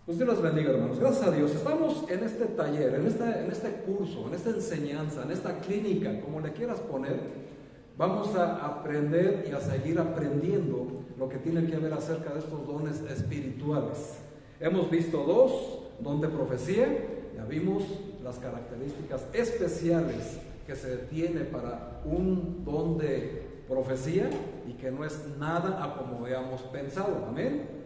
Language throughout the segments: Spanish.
Pues Dios los bendiga, hermanos. Gracias a Dios. Estamos en este taller, en este curso, en esta enseñanza, en esta clínica, como le quieras poner. Vamos a aprender y a seguir aprendiendo lo que tiene que ver acerca de estos dones espirituales. Hemos visto dos: don de profecía. Ya vimos las características especiales que se tiene para un don de profecía y que no es nada a como habíamos pensado. Amén.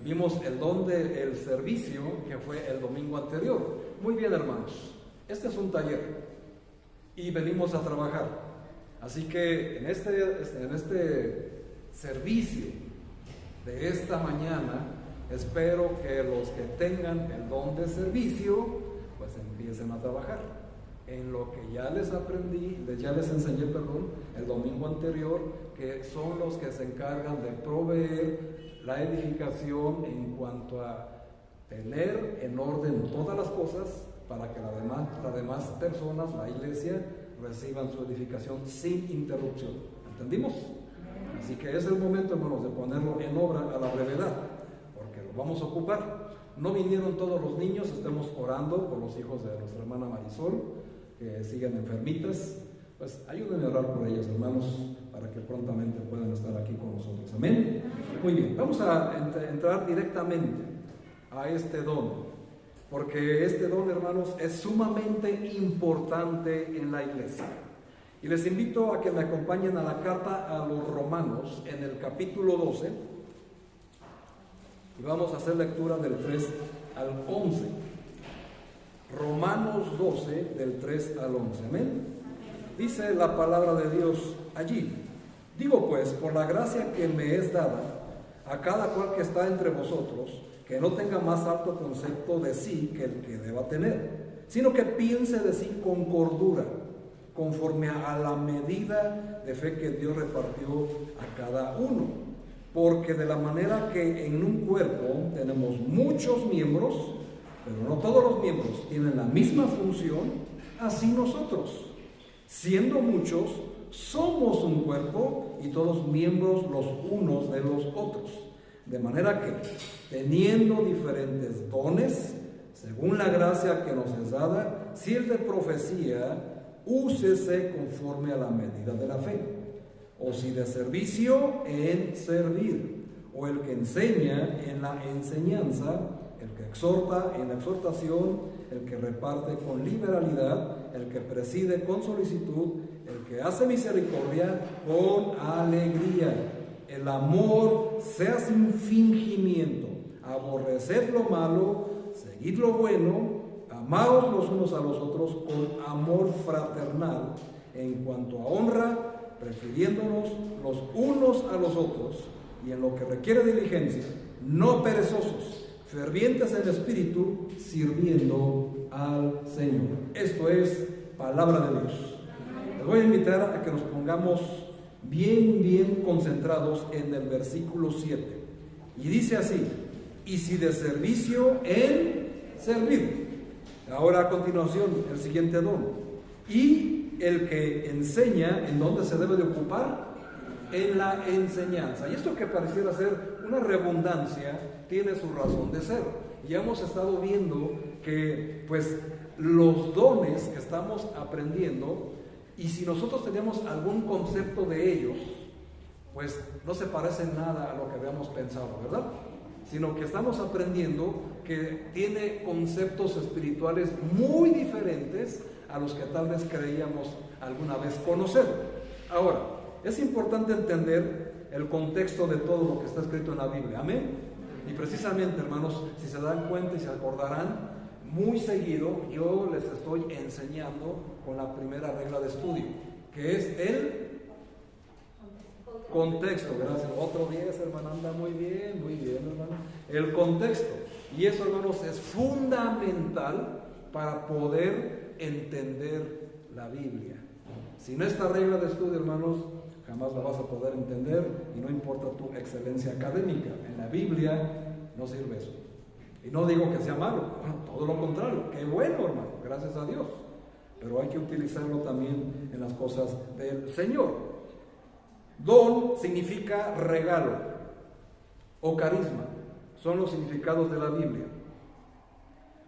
Vimos el don del servicio, que fue el domingo anterior. Muy bien, hermanos, este es un taller y venimos a trabajar. Así que en este servicio de esta mañana, espero que los que tengan el don de servicio pues empiecen a trabajar en lo que ya les enseñé el domingo anterior, que son los que se encargan de proveer la edificación en cuanto a tener en orden todas las cosas para que las demás personas, la iglesia, reciban su edificación sin interrupción. ¿Entendimos? Así que es el momento, hermanos, de ponerlo en obra a la brevedad, porque lo vamos a ocupar. No vinieron todos los niños, estamos orando por los hijos de nuestra hermana Marisol, que siguen enfermitas. Pues ayúdenme a orar por ellos, hermanos, para que prontamente puedan estar aquí con nosotros. Amén. Muy bien, vamos a entrar directamente a este don, porque este don, hermanos, es sumamente importante en la iglesia. Y les invito a que me acompañen a la carta a los Romanos en el capítulo 12, y vamos a hacer lectura del 3 al 11. Romanos 12, del 3 al 11. Amén. Dice la palabra de Dios allí: digo pues, por la gracia que me es dada, a cada cual que está entre vosotros, que no tenga más alto concepto de sí que el que deba tener, sino que piense de sí con cordura, conforme a la medida de fe que Dios repartió a cada uno. Porque de la manera que en un cuerpo tenemos muchos miembros, pero no todos los miembros tienen la misma función, así nosotros, siendo muchos, somos un cuerpo y todos miembros los unos de los otros. De manera que, teniendo diferentes dones, según la gracia que nos es dada, si el de profecía, úsese conforme a la medida de la fe. O si de servicio, en servir. O el que enseña, en la enseñanza. El que exhorta, en la exhortación. El que reparte con liberalidad. El que preside con solicitud. El que hace misericordia con alegría. El amor sea sin fingimiento. Aborreced lo malo, seguid lo bueno, amaos los unos a los otros con amor fraternal, en cuanto a honra, prefiriéndonos los unos a los otros, y en lo que requiere diligencia, no perezosos, fervientes en espíritu, sirviendo al Señor. Esto es palabra de Dios. Les voy a invitar a que nos pongamos bien concentrados en el versículo 7. Y dice así: y si de servicio, en servir. Ahora a continuación el siguiente don: y el que enseña, ¿en dónde se debe de ocupar? En la enseñanza. Y esto que pareciera ser una redundancia tiene su razón de ser. Ya hemos estado viendo que pues los dones que estamos aprendiendo, y si nosotros tenemos algún concepto de ellos, pues no se parecen nada a lo que habíamos pensado, ¿verdad? Sino que estamos aprendiendo que tiene conceptos espirituales muy diferentes a los que tal vez creíamos alguna vez conocer. Ahora, es importante entender el contexto de todo lo que está escrito en la Biblia. Amén. Y precisamente, hermanos, si se dan cuenta y se acordarán, muy seguido yo les estoy enseñando con la primera regla de estudio, que es el contexto. Gracias. Otro 10, hermano, anda muy bien, hermano. El contexto. Y eso, hermanos, es fundamental para poder entender la Biblia. Sin esta regla de estudio, hermanos, jamás la vas a poder entender, y no importa tu excelencia académica. En la Biblia no sirve eso. Y no digo que sea malo, todo lo contrario, qué bueno, hermano, gracias a Dios. Pero hay que utilizarlo también en las cosas del Señor. Don significa regalo o carisma, son los significados de la Biblia.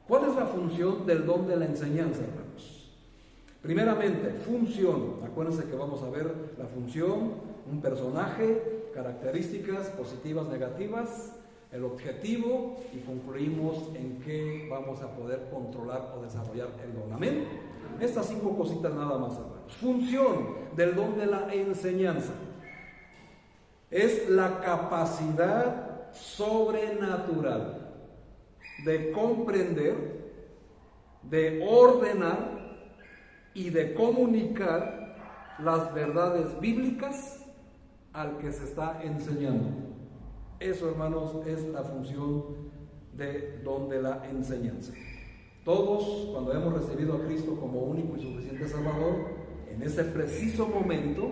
¿Cuál es la función del don de la enseñanza, hermanos? Primeramente, función. Acuérdense que vamos a ver la función, un personaje, características positivas, negativas, el objetivo y concluimos en qué vamos a poder controlar o desarrollar el don. Amén. Estas 5 cositas nada más, hermanos. Función del don de la enseñanza es la capacidad sobrenatural de comprender, de ordenar y de comunicar las verdades bíblicas al que se está enseñando. Eso, hermanos, es la función de don de la enseñanza. Todos, cuando hemos recibido a Cristo como único y suficiente Salvador, en ese preciso momento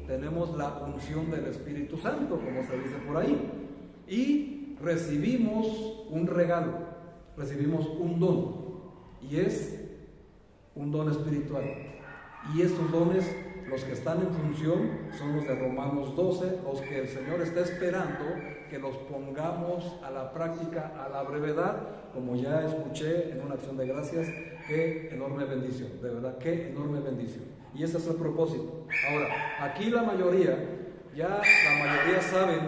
tenemos la unción del Espíritu Santo, como se dice por ahí, y recibimos un regalo, recibimos un don, y es un don espiritual. Y estos dones, los que están en función, son los de Romanos 12, los que el Señor está esperando que los pongamos a la práctica a la brevedad, como ya escuché en una acción de gracias. Qué enorme bendición, de verdad, qué enorme bendición. Y ese es el propósito. Ahora, aquí la mayoría saben,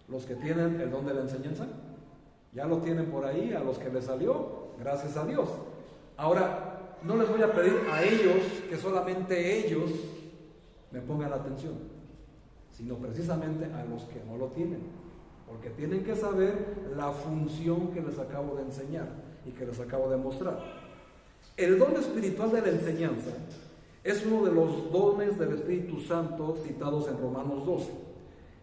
los que tienen el don de la enseñanza, ya lo tienen por ahí, a los que les salió, gracias a Dios. Ahora, no les voy a pedir a ellos que solamente ellos me pongan atención, sino precisamente a los que no lo tienen, porque tienen que saber la función que les acabo de enseñar y que les acabo de mostrar. El don espiritual de la enseñanza es uno de los dones del Espíritu Santo citados en Romanos 12,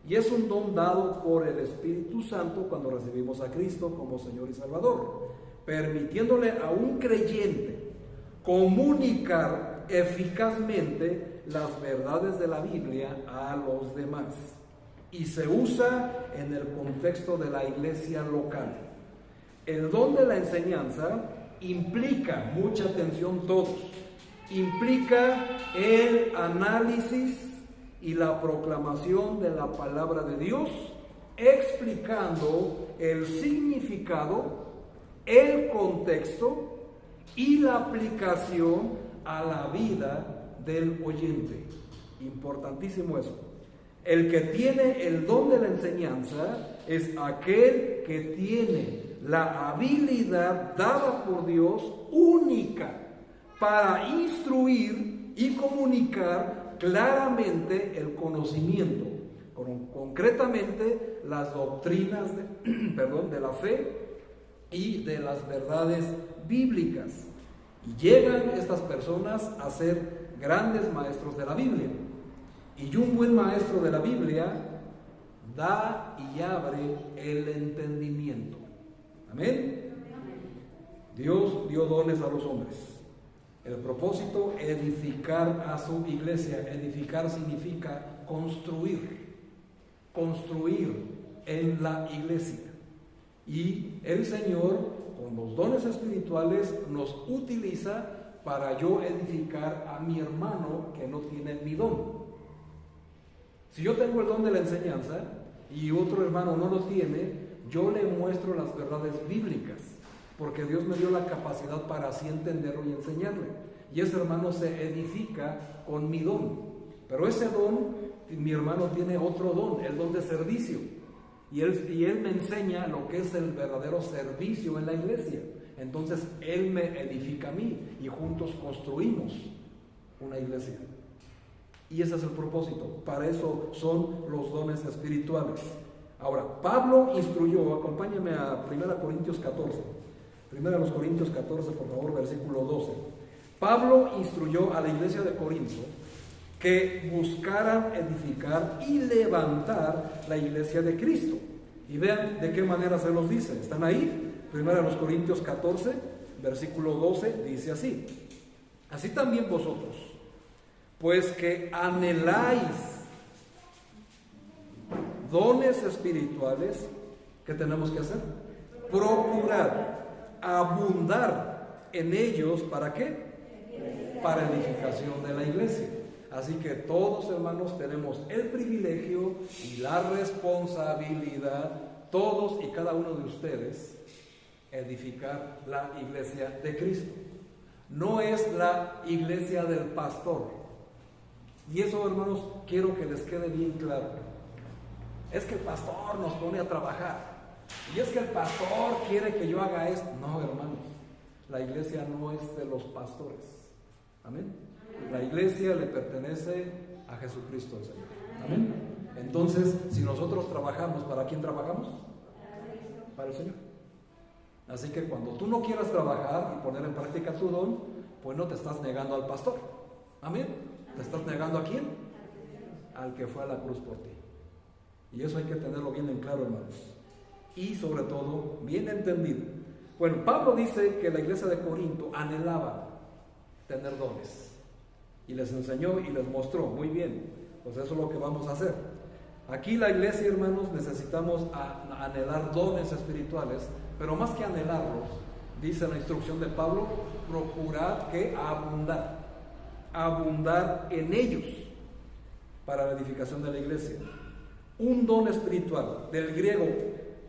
y es un don dado por el Espíritu Santo cuando recibimos a Cristo como Señor y Salvador, permitiéndole a un creyente comunicar eficazmente las verdades de la Biblia a los demás, y se usa en el contexto de la iglesia local. El don de la enseñanza implica, mucha atención todos, implica el análisis y la proclamación de la palabra de Dios, explicando el significado, el contexto y la aplicación a la vida del oyente. Importantísimo eso. El que tiene el don de la enseñanza es aquel que tiene la habilidad dada por Dios única para instruir y comunicar claramente el conocimiento, concretamente las doctrinas de la fe y de las verdades bíblicas. Y llegan estas personas a ser grandes maestros de la Biblia. Y un buen maestro de la Biblia da y abre el entendimiento. Amén. Dios dio dones a los hombres. El propósito, edificar a su iglesia. Edificar significa construir en la iglesia. Y el Señor, con los dones espirituales, nos utiliza para yo edificar a mi hermano que no tiene mi don. Si yo tengo el don de la enseñanza y otro hermano no lo tiene, yo le muestro las verdades bíblicas, porque Dios me dio la capacidad para así entenderlo y enseñarle. Y ese hermano se edifica con mi don. Pero ese don, mi hermano tiene otro don, el don de servicio. Y él me enseña lo que es el verdadero servicio en la iglesia. Entonces él me edifica a mí y juntos construimos una iglesia. Y ese es el propósito. Para eso son los dones espirituales. Ahora, Pablo instruyó, acompáñame a 1 Corintios 14. 1 Corintios 14, por favor, versículo 12. Pablo instruyó a la iglesia de Corinto que buscaran edificar y levantar la iglesia de Cristo. Y vean de qué manera se los dice. ¿Están ahí? 1 Corintios 14, versículo 12, dice así: así también vosotros, pues que anheláis dones espirituales, ¿qué tenemos que hacer? Procurar abundar en ellos. ¿Para qué? Para edificación de la iglesia. Así que todos, hermanos, tenemos el privilegio y la responsabilidad, todos y cada uno de ustedes, edificar la iglesia de Cristo. No es la iglesia del pastor. Y eso, hermanos, quiero que les quede bien claro. Es que el pastor nos pone a trabajar. Y es que el pastor quiere que yo haga esto. No, hermanos, la iglesia no es de los pastores. Amén. La iglesia le pertenece a Jesucristo el Señor. Amén. Entonces, si nosotros trabajamos, ¿para quién trabajamos? Para el Señor. Así que cuando tú no quieras trabajar y poner en práctica tu don, pues no te estás negando al pastor. Amén. ¿Te estás negando a quién? Al que fue a la cruz por ti. Y eso hay que tenerlo bien en claro, hermanos. Y sobre todo, bien entendido. Bueno, Pablo dice que la iglesia de Corinto anhelaba tener dones. Y les enseñó y les mostró. Muy bien, pues eso es lo que vamos a hacer. Aquí la iglesia, hermanos, necesitamos anhelar dones espirituales, pero más que anhelarlos, dice la instrucción de Pablo, procurad que abundar en ellos para la edificación de la iglesia. Un don espiritual, del griego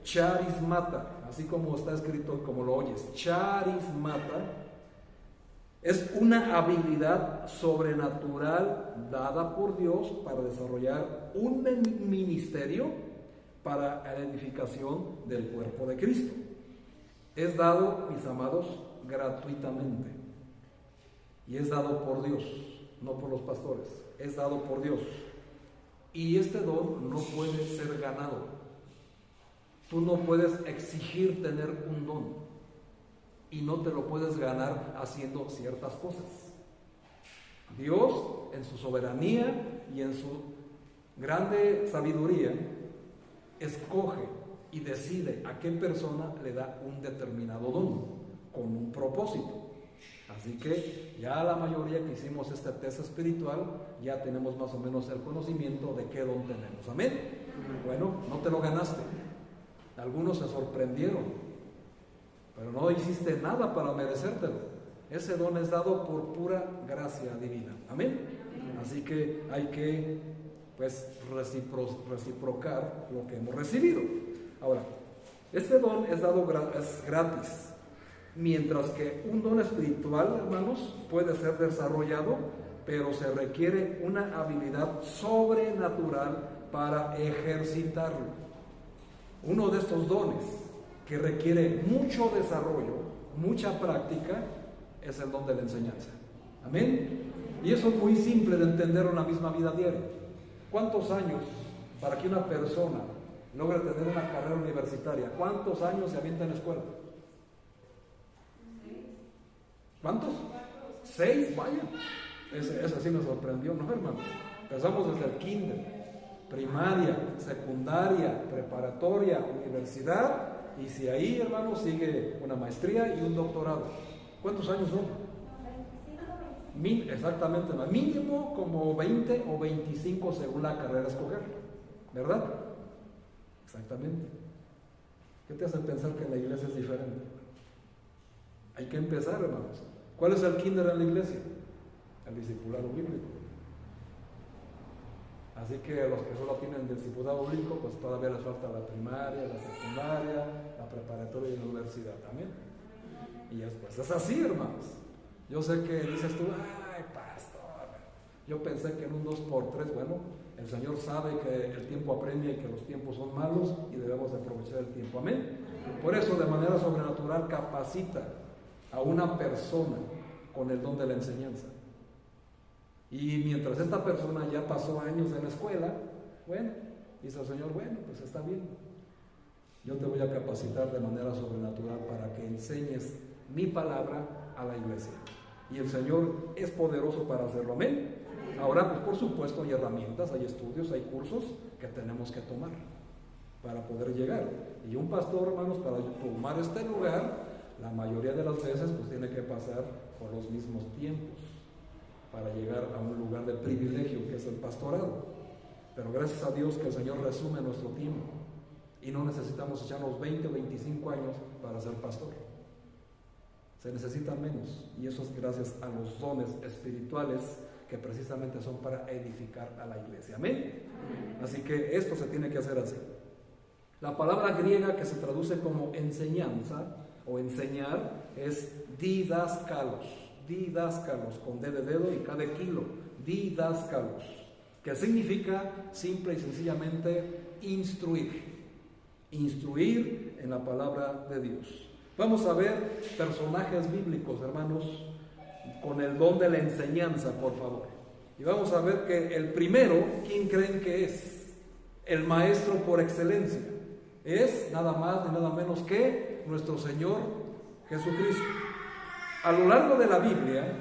charismata, así como está escrito, como lo oyes, charismata, es una habilidad sobrenatural dada por Dios para desarrollar un ministerio para la edificación del cuerpo de Cristo. Es dado, mis amados, gratuitamente. Y es dado por Dios, no por los pastores. Es dado por Dios. Y este don no puede ser ganado. Tú no puedes exigir tener un don. Y no te lo puedes ganar haciendo ciertas cosas. Dios, en su soberanía y en su grande sabiduría, escoge y decide a qué persona le da un determinado don, con un propósito. Así que ya la mayoría que hicimos este test espiritual, ya tenemos más o menos el conocimiento de qué don tenemos. Amén. Bueno, no te lo ganaste. Algunos se sorprendieron, pero no hiciste nada para merecértelo. Ese don es dado por pura gracia divina. Amén. Así que hay que, pues, reciprocar lo que hemos recibido. Ahora, este don es dado es gratis, mientras que un don espiritual, hermanos, puede ser desarrollado, pero se requiere una habilidad sobrenatural para ejercitarlo. Uno de estos dones que requiere mucho desarrollo, mucha práctica, es el don de la enseñanza. Amén. Y eso es muy simple de entender en la misma vida diaria. ¿Cuántos años para que una persona logre tener una carrera universitaria? ¿Cuántos años se avienta en la escuela? ¿Cuántos? 6, vaya. Ese sí me sorprendió, ¿no, hermanos? Empezamos desde el kinder, primaria, secundaria, preparatoria, universidad. Y si ahí, hermanos, sigue una maestría y un doctorado. ¿Cuántos años son? Exactamente, mínimo como 20 o 25 según la carrera a escoger, ¿verdad? Exactamente. ¿Qué te hace pensar que la iglesia es diferente? Hay que empezar, hermanos. ¿Cuál es el kinder en la iglesia? El discipulado bíblico. Así que los que solo tienen discipulado bíblico, pues todavía les falta la primaria, la secundaria, la preparatoria y la universidad también. Y después es así, hermanos. Yo sé que dices tú, ay, pastor, yo pensé que en un 2x3, bueno, el Señor sabe que el tiempo apremia y que los tiempos son malos y debemos de aprovechar el tiempo. Amén. Por eso, de manera sobrenatural, capacita a una persona con el don de la enseñanza. Y mientras esta persona ya pasó años en la escuela, bueno, dice el Señor, bueno, pues está bien. Yo te voy a capacitar de manera sobrenatural para que enseñes mi palabra a la iglesia. Y el Señor es poderoso para hacerlo. Amén. Ahora, pues por supuesto hay herramientas, hay estudios, hay cursos que tenemos que tomar para poder llegar. Y un pastor, hermanos, para tomar este lugar, la mayoría de las veces pues tiene que pasar por los mismos tiempos para llegar a un lugar de privilegio que es el pastorado. Pero gracias a Dios que el Señor resume nuestro tiempo y no necesitamos echarnos 20 o 25 años para ser pastor. Se necesitan menos, y eso es gracias a los dones espirituales que precisamente son para edificar a la iglesia. Amén. Así que esto se tiene que hacer así. La palabra griega que se traduce como enseñanza o enseñar es didáscalos, con D de dedo y K de kilo, didáscalos, que significa simple y sencillamente instruir en la palabra de Dios. Vamos a ver personajes bíblicos, hermanos, con el don de la enseñanza, por favor. Y vamos a ver que el primero, ¿quién creen que es? El maestro por excelencia. Es nada más ni nada menos que nuestro Señor Jesucristo. A lo largo de la Biblia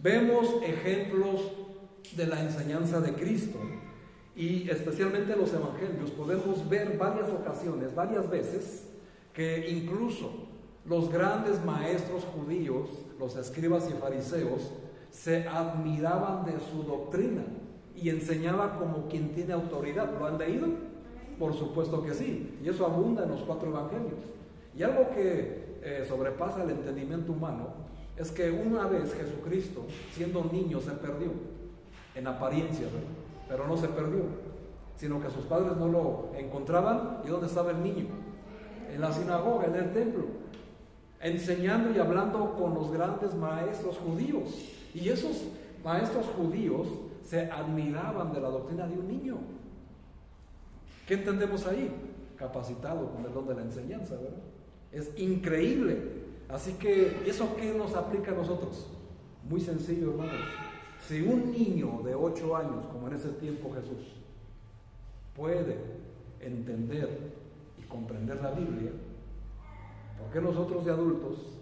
vemos ejemplos de la enseñanza de Cristo, y especialmente en los evangelios podemos ver varias ocasiones, varias veces, que incluso los grandes maestros judíos, los escribas y fariseos, se admiraban de su doctrina y enseñaba como quien tiene autoridad. ¿Lo han leído? Por supuesto que sí, y eso abunda en los 4 evangelios. Y algo que sobrepasa el entendimiento humano es que una vez Jesucristo, siendo niño, se perdió en apariencia, ¿verdad? Pero no se perdió, sino que sus padres no lo encontraban. ¿Y dónde estaba el niño? En la sinagoga, en el templo, enseñando y hablando con los grandes maestros judíos. Y esos maestros judíos se admiraban de la doctrina de un niño. ¿Qué entendemos ahí? Capacitado con el don de la enseñanza, ¿verdad? Es increíble. Así que, ¿eso qué nos aplica a nosotros? Muy sencillo, hermanos. Si un niño de 8 años, como en ese tiempo Jesús, puede entender y comprender la Biblia, ¿por qué nosotros de adultos,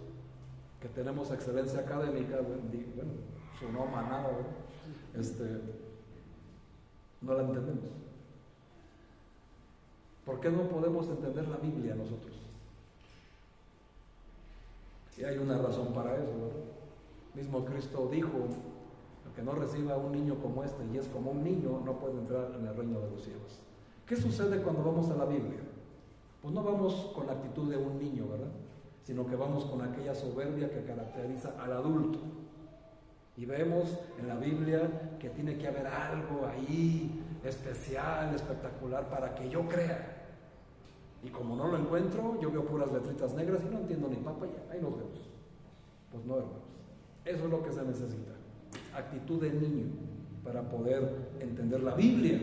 que tenemos excelencia académica, bueno, sonó manada, no la entendemos? ¿Por qué no podemos entender la Biblia nosotros? Y hay una razón para eso, ¿verdad? Mismo Cristo dijo: el que no reciba a un niño como este y es como un niño, no puede entrar en el reino de los cielos. ¿Qué sucede cuando vamos a la Biblia? Pues no vamos con la actitud de un niño, ¿verdad? Sino que vamos con aquella soberbia que caracteriza al adulto. Y vemos en la Biblia que tiene que haber algo ahí especial, espectacular, para que yo crea. Y como no lo encuentro, yo veo puras letritas negras y no entiendo ni papa, y ahí nos vemos. Pues no, hermanos. Eso es lo que se necesita. Actitud de niño para poder entender la Biblia.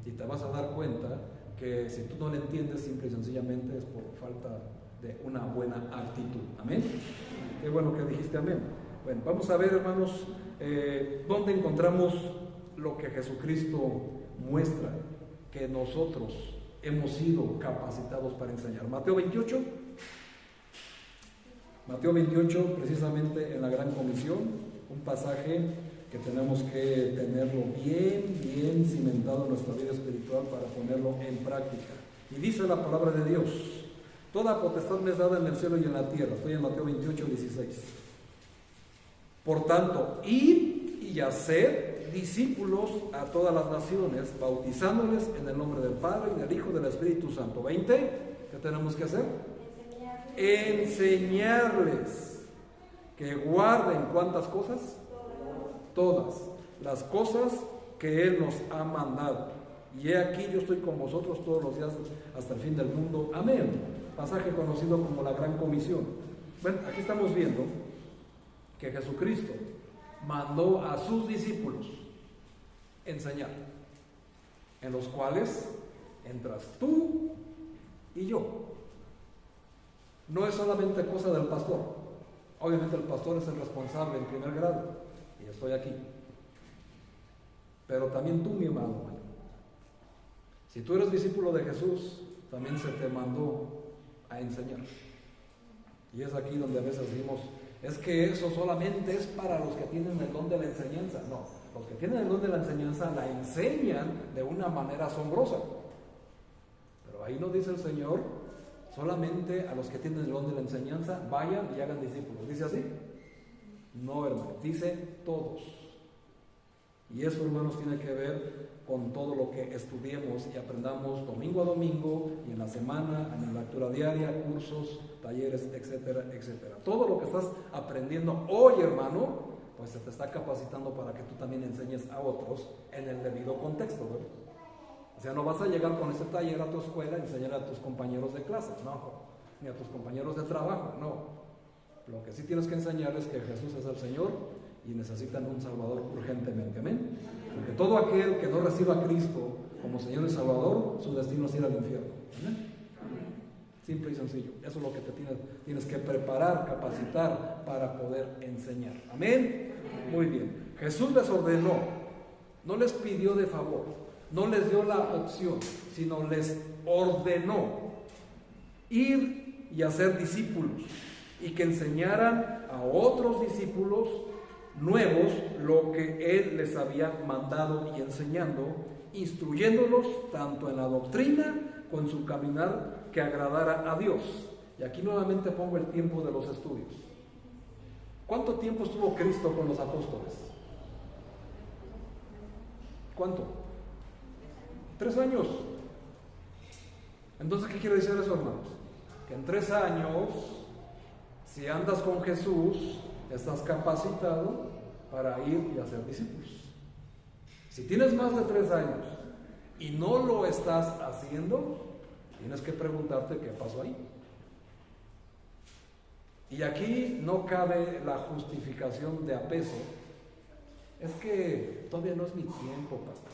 Y te vas a dar cuenta que si tú no la entiendes, simple y sencillamente es por falta de una buena actitud. Amén. Qué bueno que dijiste amén. Bueno, vamos a ver, hermanos, dónde encontramos lo que Jesucristo muestra que nosotros hemos sido capacitados para enseñar. Mateo 28, precisamente en la Gran Comisión, un pasaje que tenemos que tenerlo bien cimentado en nuestra vida espiritual para ponerlo en práctica. Y dice la palabra de Dios: toda potestad me es dada en el cielo y en la tierra. Estoy en Mateo 28, 16. Por tanto, id y haced discípulos a todas las naciones, bautizándoles en el nombre del Padre y del Hijo y del Espíritu Santo. 20. ¿Qué tenemos que hacer? Enseñarles que guarden, ¿cuántas cosas? Todas las cosas que Él nos ha mandado. Y he aquí, yo estoy con vosotros todos los días hasta el fin del mundo. Amén. Pasaje conocido como la Gran Comisión. Bueno, aquí estamos viendo que Jesucristo mandó a sus discípulos enseñar, en los cuales entras tú y yo. No es solamente cosa del pastor. Obviamente el pastor es el responsable en primer grado, y yo estoy aquí. Pero también tú, mi hermano, si tú eres discípulo de Jesús, también se te mandó a enseñar. Y es aquí donde a veces decimos: es que eso solamente es para los que tienen el don de la enseñanza. No, los que tienen el don de la enseñanza la enseñan de una manera asombrosa. Pero ahí no dice el Señor solamente a los que tienen el don de la enseñanza vayan y hagan discípulos. ¿Dice así? No, hermano, dice todos. Y eso, hermanos, tiene que ver con todo lo que estudiemos y aprendamos domingo a domingo y en la semana, en la lectura diaria, cursos, talleres, etcétera, etcétera. Todo lo que estás aprendiendo hoy, hermano, pues se te está capacitando para que tú también enseñes a otros en el debido contexto, ¿verdad? O sea, no vas a llegar con ese taller a tu escuela y enseñar a tus compañeros de clase, no. ni a tus compañeros de trabajo, no. Lo que sí tienes que enseñar es que Jesús es el Señor y necesitan un Salvador urgentemente, amén. Porque todo aquel que no reciba a Cristo como Señor y Salvador, su destino es ir al infierno, amén. Simple y sencillo. Eso es lo que te tienes que preparar, capacitar para poder enseñar, amén. Muy bien. Jesús les ordenó, no les pidió de favor, no les dio la opción, sino les ordenó ir y hacer discípulos y que enseñaran a otros discípulos nuevos lo que Él les había mandado y enseñando, instruyéndolos tanto en la doctrina como en su caminar que agradara a Dios. Y aquí nuevamente pongo el tiempo de los estudios. ¿Cuánto tiempo estuvo Cristo con los apóstoles? ¿Cuánto? 3 años. Entonces, ¿qué quiere decir eso, hermanos? Que en 3 años, si andas con Jesús, estás capacitado para ir y hacer discípulos. Si tienes más de 3 años y no lo estás haciendo, tienes que preguntarte qué pasó ahí. Y aquí no cabe la justificación de apeso. Es que todavía no es mi tiempo, pastor.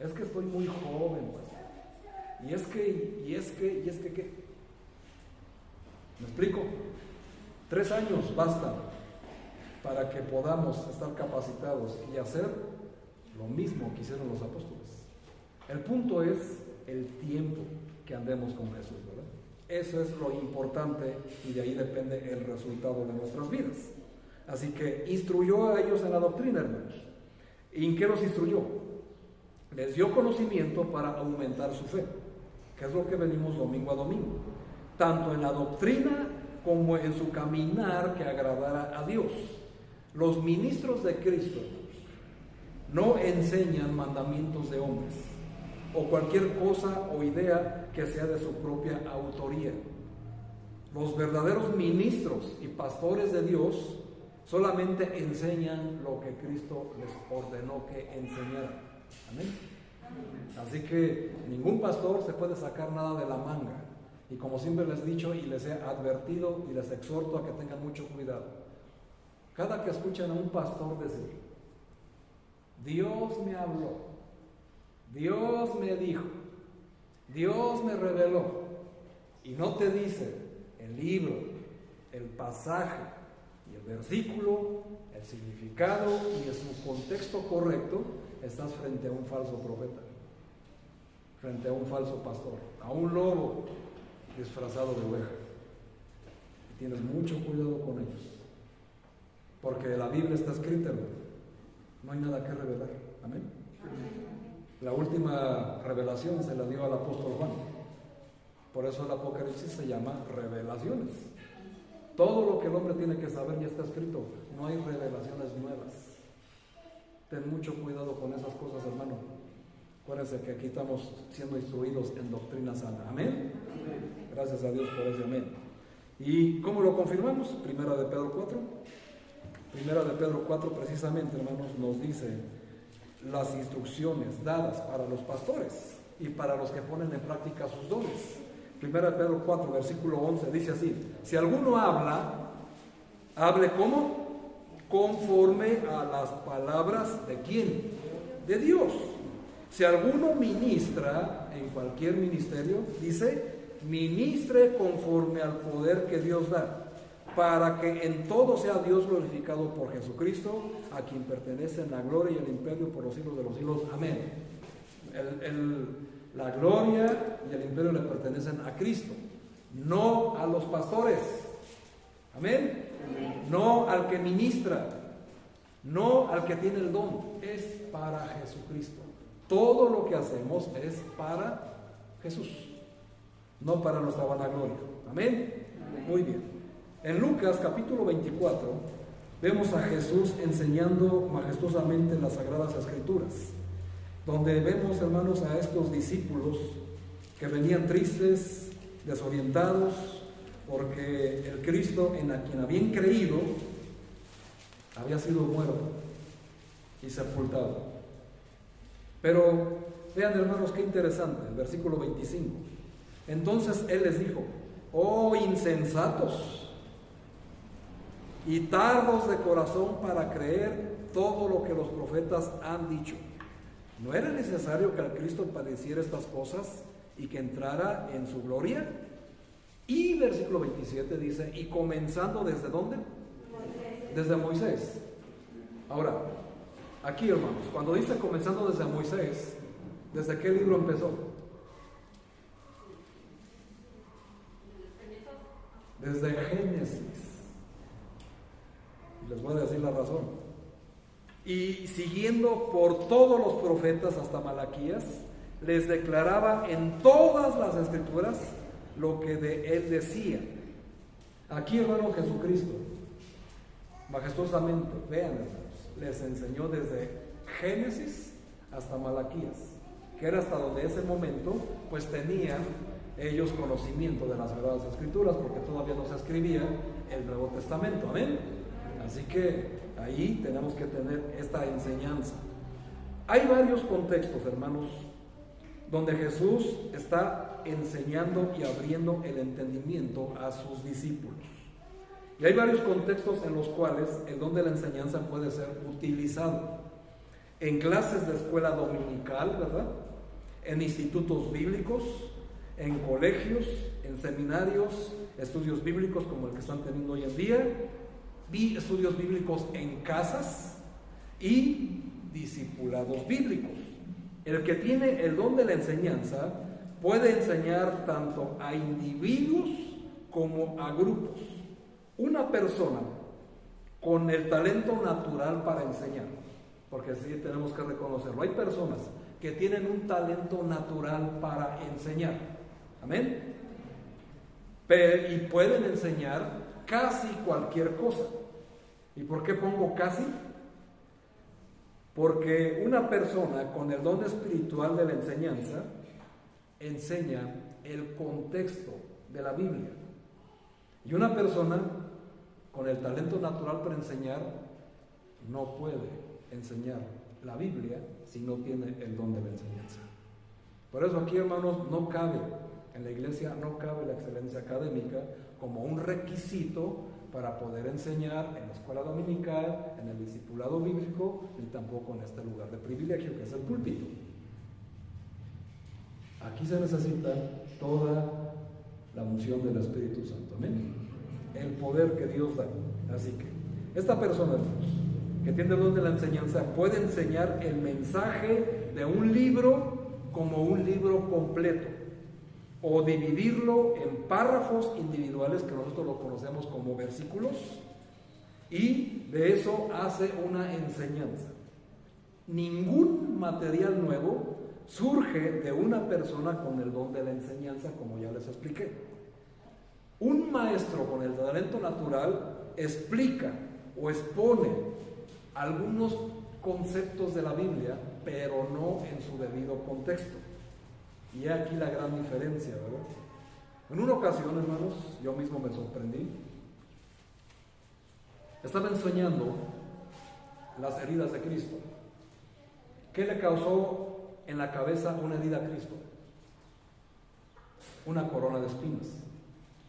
Es que estoy muy joven, pastor. Y es que, ¿qué? ¿Me explico? 3 años bastan para que podamos estar capacitados y hacer lo mismo que hicieron los apóstoles. El punto es el tiempo que andemos con Jesús, ¿verdad? Eso es lo importante y de ahí depende el resultado de nuestras vidas. Así que instruyó a ellos en la doctrina, hermanos. ¿Y en qué los instruyó? Les dio conocimiento para aumentar su fe, que es lo que venimos domingo a domingo, tanto en la doctrina como en su caminar que agradara a Dios. Los ministros de Cristo no enseñan mandamientos de hombres o cualquier cosa o idea que sea de su propia autoría. Los verdaderos ministros y pastores de Dios solamente enseñan lo que Cristo les ordenó que enseñaran. Amén. Así que ningún pastor se puede sacar nada de la manga. Y como siempre les he dicho y les he advertido y les exhorto a que tengan mucho cuidado. Cada que escuchan a un pastor decir, Dios me habló, Dios me dijo, Dios me reveló, y no te dice el libro, el pasaje y el versículo, el significado y en su contexto correcto, estás frente a un falso profeta, frente a un falso pastor, a un lobo disfrazado de oveja. Y tienes mucho cuidado con ellos, porque la Biblia está escrita, no hay nada que revelar. Amén. La última revelación se la dio al apóstol Juan. Por eso el Apocalipsis se llama revelaciones. Todo lo que el hombre tiene que saber ya está escrito. No hay revelaciones nuevas. Ten mucho cuidado con esas cosas, hermano. Acuérdense que aquí estamos siendo instruidos en doctrina sana. Amén. Gracias a Dios por ese amén. ¿Y cómo lo confirmamos? Primera de Pedro 4. Primera de Pedro 4 precisamente, hermanos, nos dice las instrucciones dadas para los pastores y para los que ponen en práctica sus dones. Primera de Pedro 4, versículo 11, dice así: si alguno habla, hable ¿cómo? Conforme a las palabras ¿de quién? De Dios. Si alguno ministra en cualquier ministerio, dice, ministre conforme al poder que Dios da, para que en todo sea Dios glorificado por Jesucristo, a quien pertenecen la gloria y el imperio por los siglos de los siglos. Amén. La gloria y el imperio le pertenecen a Cristo, no a los pastores. Amén. No al que ministra, no al que tiene el don, es para Jesucristo. Todo lo que hacemos es para Jesús, no para nuestra vanagloria. Amén. Muy bien. En Lucas capítulo 24 vemos a Jesús enseñando majestuosamente las Sagradas Escrituras, donde vemos, hermanos, a estos discípulos que venían tristes, desorientados, porque el Cristo en quien habían creído había sido muerto y sepultado. Pero vean, hermanos, qué interesante, el versículo 25. Entonces Él les dijo, oh insensatos y tardos de corazón para creer todo lo que los profetas han dicho. ¿No era necesario que el Cristo padeciera estas cosas y que entrara en su gloria? Y versículo 27 dice, y comenzando ¿desde dónde? Desde Moisés. Ahora, aquí hermanos, cuando dice comenzando desde Moisés, ¿desde qué libro empezó? Desde Génesis. Les voy a decir la razón. Y siguiendo por todos los profetas hasta Malaquías, les declaraba en todas las escrituras lo que de él decía. Aquí, hermano, Jesucristo, majestuosamente, vean, hermanos, les enseñó desde Génesis hasta Malaquías, que era hasta donde ese momento, pues tenían ellos conocimiento de las Sagradas Escrituras, porque todavía no se escribía el Nuevo Testamento, amén. Así que ahí tenemos que tener esta enseñanza. Hay varios contextos, hermanos, donde Jesús está enseñando y abriendo el entendimiento a sus discípulos. Y hay varios contextos en los cuales el don de la enseñanza puede ser utilizado. En clases de escuela dominical, ¿verdad? En institutos bíblicos, en colegios, en seminarios, estudios bíblicos como el que están teniendo hoy en día, estudios bíblicos en casas y discipulados bíblicos. El que tiene el don de la enseñanza puede enseñar tanto a individuos como a grupos. Una persona con el talento natural para enseñar, porque sí tenemos que reconocerlo, hay personas que tienen un talento natural para enseñar, amén, y pueden enseñar casi cualquier cosa. ¿Y por qué pongo casi? Porque una persona con el don espiritual de la enseñanza enseña el contexto de la Biblia. Y una persona con el talento natural para enseñar no puede enseñar la Biblia si no tiene el don de la enseñanza. Por eso aquí, hermanos, no cabe, en la iglesia no cabe la excelencia académica como un requisito para poder enseñar en la escuela dominical, en el discipulado bíblico, ni tampoco en este lugar de privilegio que es el púlpito. Aquí se necesita toda la unción del Espíritu Santo, amén, el poder que Dios da. Así que esta persona, hermanos, que tiene el don de la enseñanza, puede enseñar el mensaje de un libro como un libro completo, o dividirlo en párrafos individuales que nosotros lo conocemos como versículos, y de eso hace una enseñanza. Ningún material nuevo surge de una persona con el don de la enseñanza, como ya les expliqué. Un maestro con el talento natural explica o expone algunos conceptos de la Biblia, pero no en su debido contexto. Y aquí la gran diferencia, ¿verdad? En una ocasión, hermanos, yo mismo me sorprendí. Estaba enseñando las heridas de Cristo. ¿Qué le causó en la cabeza una herida a Cristo? Una corona de espinas.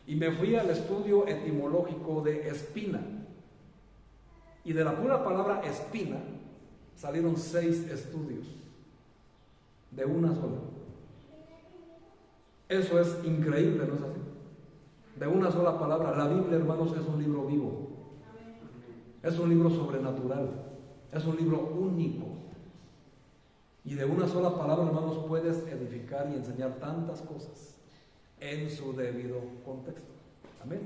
Y me fui al estudio etimológico de espina. Y de la pura palabra espina salieron 6 estudios de una sola. Eso es increíble, ¿no es así? De una sola palabra. La Biblia, hermanos, es un libro vivo. Es un libro sobrenatural. Es un libro único. Y de una sola palabra, hermanos, puedes edificar y enseñar tantas cosas en su debido contexto. Amén.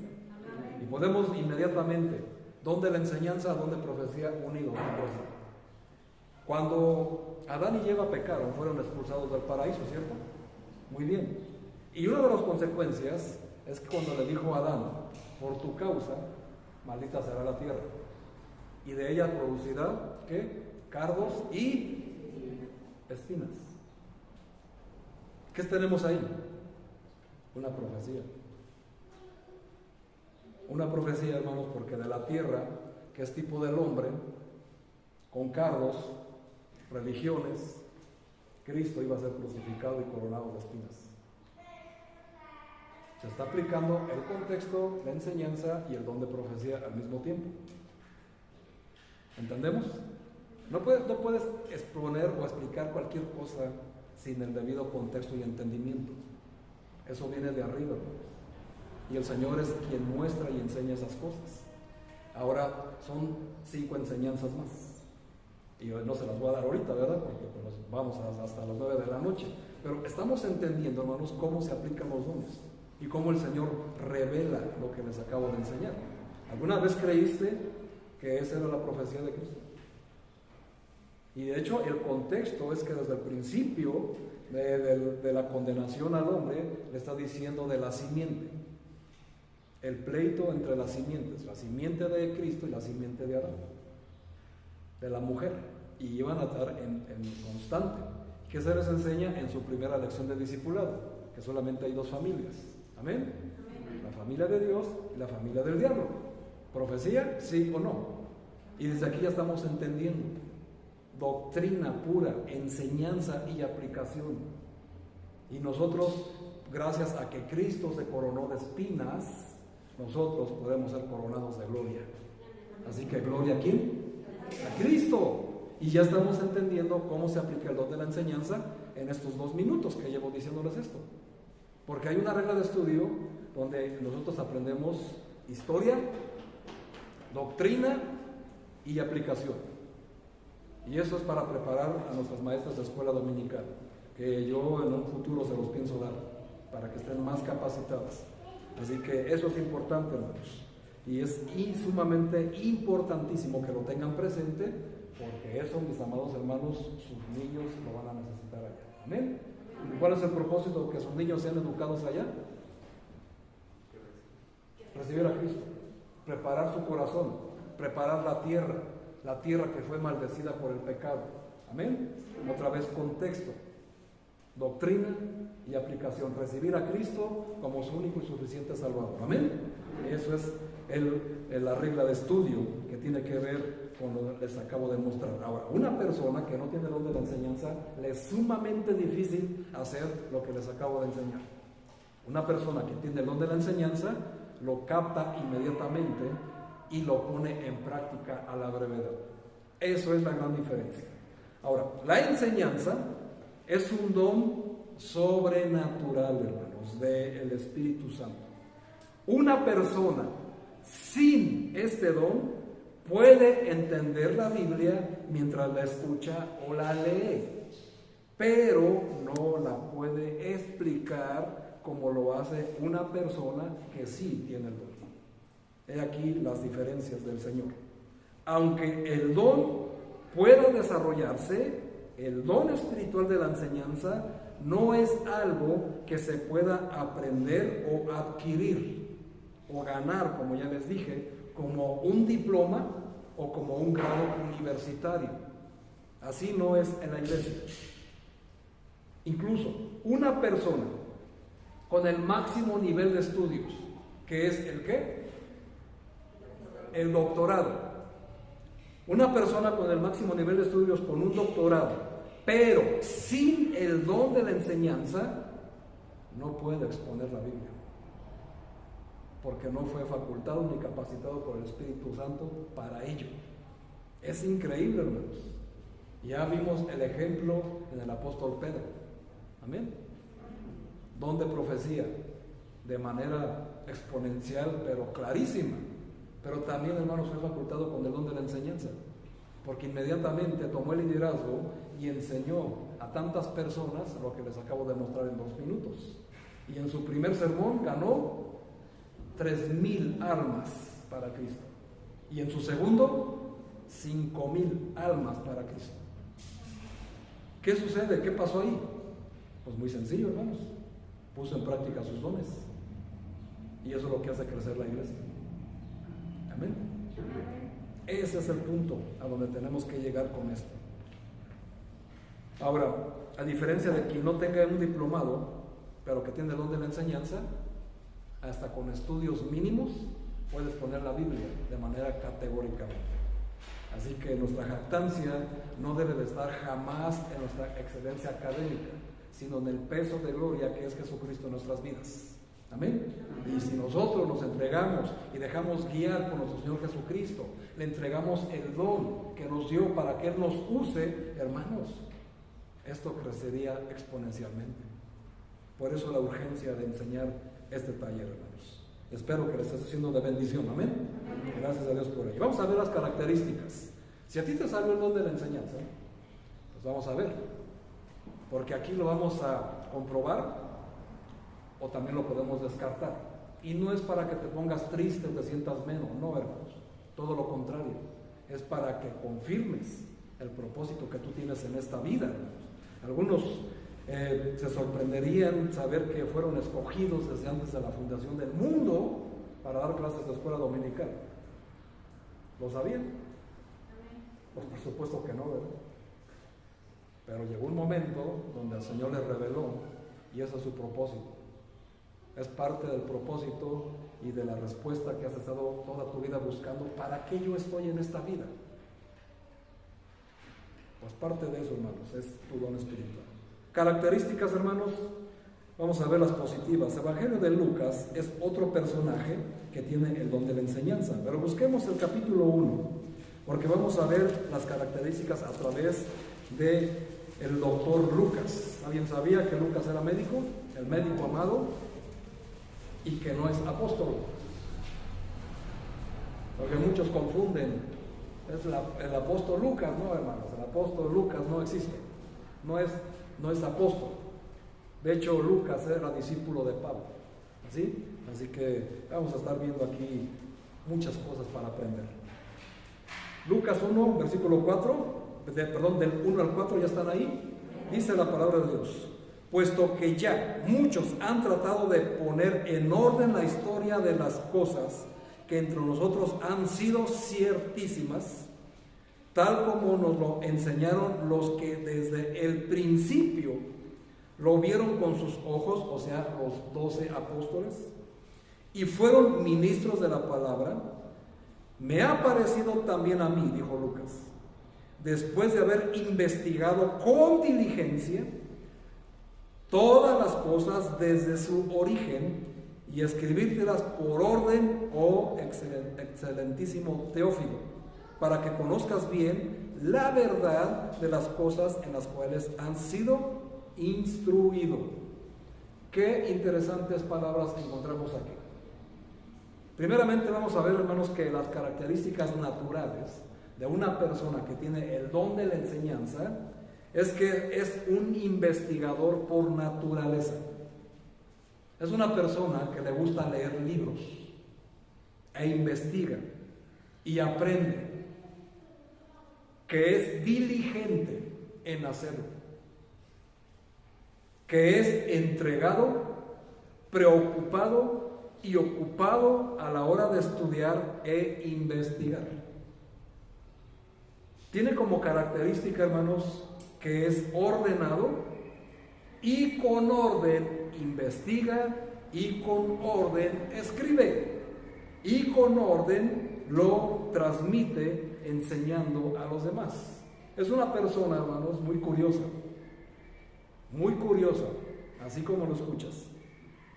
Y podemos inmediatamente, ¿dónde la enseñanza, dónde profecía? Unidos. Cuando Adán y Eva pecaron, fueron expulsados del paraíso, ¿cierto? Muy bien. Y una de las consecuencias es que cuando le dijo a Adán, por tu causa, maldita será la tierra, y de ella producirá, ¿qué? Cardos y espinas. ¿Qué tenemos ahí? Una profecía. Una profecía, hermanos, porque de la tierra, que es tipo del hombre, con cardos, religiones, Cristo iba a ser crucificado y coronado de espinas. Se está aplicando el contexto, la enseñanza y el don de profecía al mismo tiempo. ¿Entendemos? No puedes exponer o explicar cualquier cosa sin el debido contexto y entendimiento. Eso viene de arriba, y el Señor es quien muestra y enseña esas cosas. Ahora son 5 enseñanzas más, y no se las voy a dar ahorita, ¿verdad? Porque pues, vamos hasta las 9 de la noche. Pero estamos entendiendo, hermanos, cómo se aplican los dones y cómo el Señor revela lo que les acabo de enseñar. ¿Alguna vez creíste que esa era la profecía de Cristo? Y de hecho el contexto es que desde el principio de la condenación al hombre le está diciendo de la simiente, el pleito entre las simientes, la simiente de Cristo y la simiente de Adán, de la mujer, y iban a estar en constante. ¿Qué se les enseña en su primera lección de discipulado? Que solamente hay 2 familias. ¿Amén? La familia de Dios y la familia del diablo. ¿Profecía? Sí o no. Y desde aquí ya estamos entendiendo doctrina pura, enseñanza y aplicación. Y nosotros, gracias a que Cristo se coronó de espinas, nosotros podemos ser coronados de gloria. Así que gloria a ¿quién? A Cristo. Y ya estamos entendiendo cómo se aplica el don de la enseñanza en estos 2 minutos que llevo diciéndoles esto. Porque hay una regla de estudio donde nosotros aprendemos historia, doctrina y aplicación. Y eso es para preparar a nuestras maestras de escuela dominical, que yo en un futuro se los pienso dar, para que estén más capacitadas. Así que eso es importante, hermanos. Y es sumamente importantísimo que lo tengan presente, porque eso, mis amados hermanos, sus niños lo van a necesitar allá. Amén. ¿Y cuál es el propósito? Que sus niños sean educados allá. Recibir a Cristo, preparar su corazón, preparar la tierra que fue maldecida por el pecado. Amén. Otra vez contexto, doctrina y aplicación. Recibir a Cristo como su único y suficiente Salvador. Amén. Eso es la regla de estudio que tiene que ver con lo que les acabo de mostrar. Ahora, una persona que no tiene el don de la enseñanza, le es sumamente difícil hacer lo que les acabo de enseñar. Una persona que tiene el don de la enseñanza lo capta inmediatamente y lo pone en práctica a la brevedad. Eso es la gran diferencia. Ahora, la enseñanza es un don sobrenatural, hermanos, del Espíritu Santo. Una persona sin este don puede entender la Biblia mientras la escucha o la lee, pero no la puede explicar como lo hace una persona que sí tiene el don. He aquí las diferencias del Señor. Aunque el don pueda desarrollarse, el don espiritual de la enseñanza no es algo que se pueda aprender o adquirir o ganar, como ya les dije, como un diploma o como un grado universitario. Así no es en la iglesia. Incluso una persona con el máximo nivel de estudios, que es ¿el qué? El doctorado. Una persona con el máximo nivel de estudios, con un doctorado, pero sin el don de la enseñanza, no puede exponer la Biblia, porque no fue facultado ni capacitado por el Espíritu Santo para ello. Es increíble, hermanos. Ya vimos el ejemplo en el apóstol Pedro. Amén. Don de profecía, de manera exponencial, pero clarísima. Pero también, hermanos, fue facultado con el don de la enseñanza, porque inmediatamente tomó el liderazgo y enseñó a tantas personas lo que les acabo de mostrar en 2 minutos. Y en su primer sermón ganó 3,000 almas para Cristo. Y en su segundo, 5,000 almas para Cristo. ¿Qué sucede? ¿Qué pasó ahí? Pues muy sencillo, hermanos. Puso en práctica sus dones. Y eso es lo que hace crecer la iglesia. Amén. Ese es el punto a donde tenemos que llegar con esto. Ahora, a diferencia de quien no tenga un diplomado, pero que tiene el don de la enseñanza, hasta con estudios mínimos puedes poner la Biblia de manera categórica. Así que nuestra jactancia no debe de estar jamás en nuestra excelencia académica, sino en el peso de gloria que es Jesucristo en nuestras vidas. Amén. Y si nosotros nos entregamos y dejamos guiar por nuestro Señor Jesucristo, le entregamos el don que nos dio para que Él nos use, hermanos, esto crecería exponencialmente. Por eso la urgencia de enseñar este taller, hermanos. Espero que les esté siendo de bendición. Amén. Gracias a Dios por ello. Vamos a ver las características. Si a ti te salió el don de la enseñanza, pues vamos a ver. Porque aquí lo vamos a comprobar o también lo podemos descartar. Y no es para que te pongas triste o te sientas menos, no, hermanos. Todo lo contrario. Es para que confirmes el propósito que tú tienes en esta vida, hermanos. Algunos se sorprenderían saber que fueron escogidos desde antes de la fundación del mundo para dar clases de escuela dominical. ¿Lo sabían? Pues por supuesto que no, ¿verdad? Pero llegó un momento donde el Señor les reveló y ese es su propósito. Es parte del propósito y de la respuesta que has estado toda tu vida buscando. ¿Para qué yo estoy en esta vida? Pues parte de eso, hermanos, es tu don espiritual. Características, hermanos, vamos a ver las positivas. El Evangelio de Lucas es otro personaje que tiene el don de la enseñanza. Pero busquemos el capítulo 1, porque vamos a ver las características a través de el doctor Lucas. ¿Alguien sabía que Lucas era médico? El médico amado. Y que no es apóstol, porque muchos confunden, es el apóstol Lucas. No, hermanos, el apóstol Lucas no existe, no es apóstol. De hecho, Lucas era discípulo de Pablo, ¿sí? Así que vamos a estar viendo aquí muchas cosas para aprender. Lucas 1, versículo 4, del 1 al 4, ya están ahí. Dice la palabra de Dios: puesto que ya muchos han tratado de poner en orden la historia de las cosas que entre nosotros han sido ciertísimas, tal como nos lo enseñaron los que desde el principio lo vieron con sus ojos, o sea, los 12 apóstoles, y fueron ministros de la palabra, me ha parecido también a mí, dijo Lucas, después de haber investigado con diligencia todas las cosas desde su origen y escribírtelas por orden, oh excelentísimo Teófilo, para que conozcas bien la verdad de las cosas en las cuales han sido instruido. Qué interesantes palabras encontramos aquí. Primeramente vamos a ver, hermanos, que las características naturales de una persona que tiene el don de la enseñanza es que es un investigador por naturaleza. Es una persona que le gusta leer libros e investiga y aprende, que es diligente en hacerlo, que es entregado, preocupado y ocupado a la hora de estudiar e investigar. Tiene como característica, hermanos, que es ordenado y con orden investiga y con orden escribe y con orden lo transmite enseñando a los demás. Es una persona, hermanos, muy curiosa, así como lo escuchas,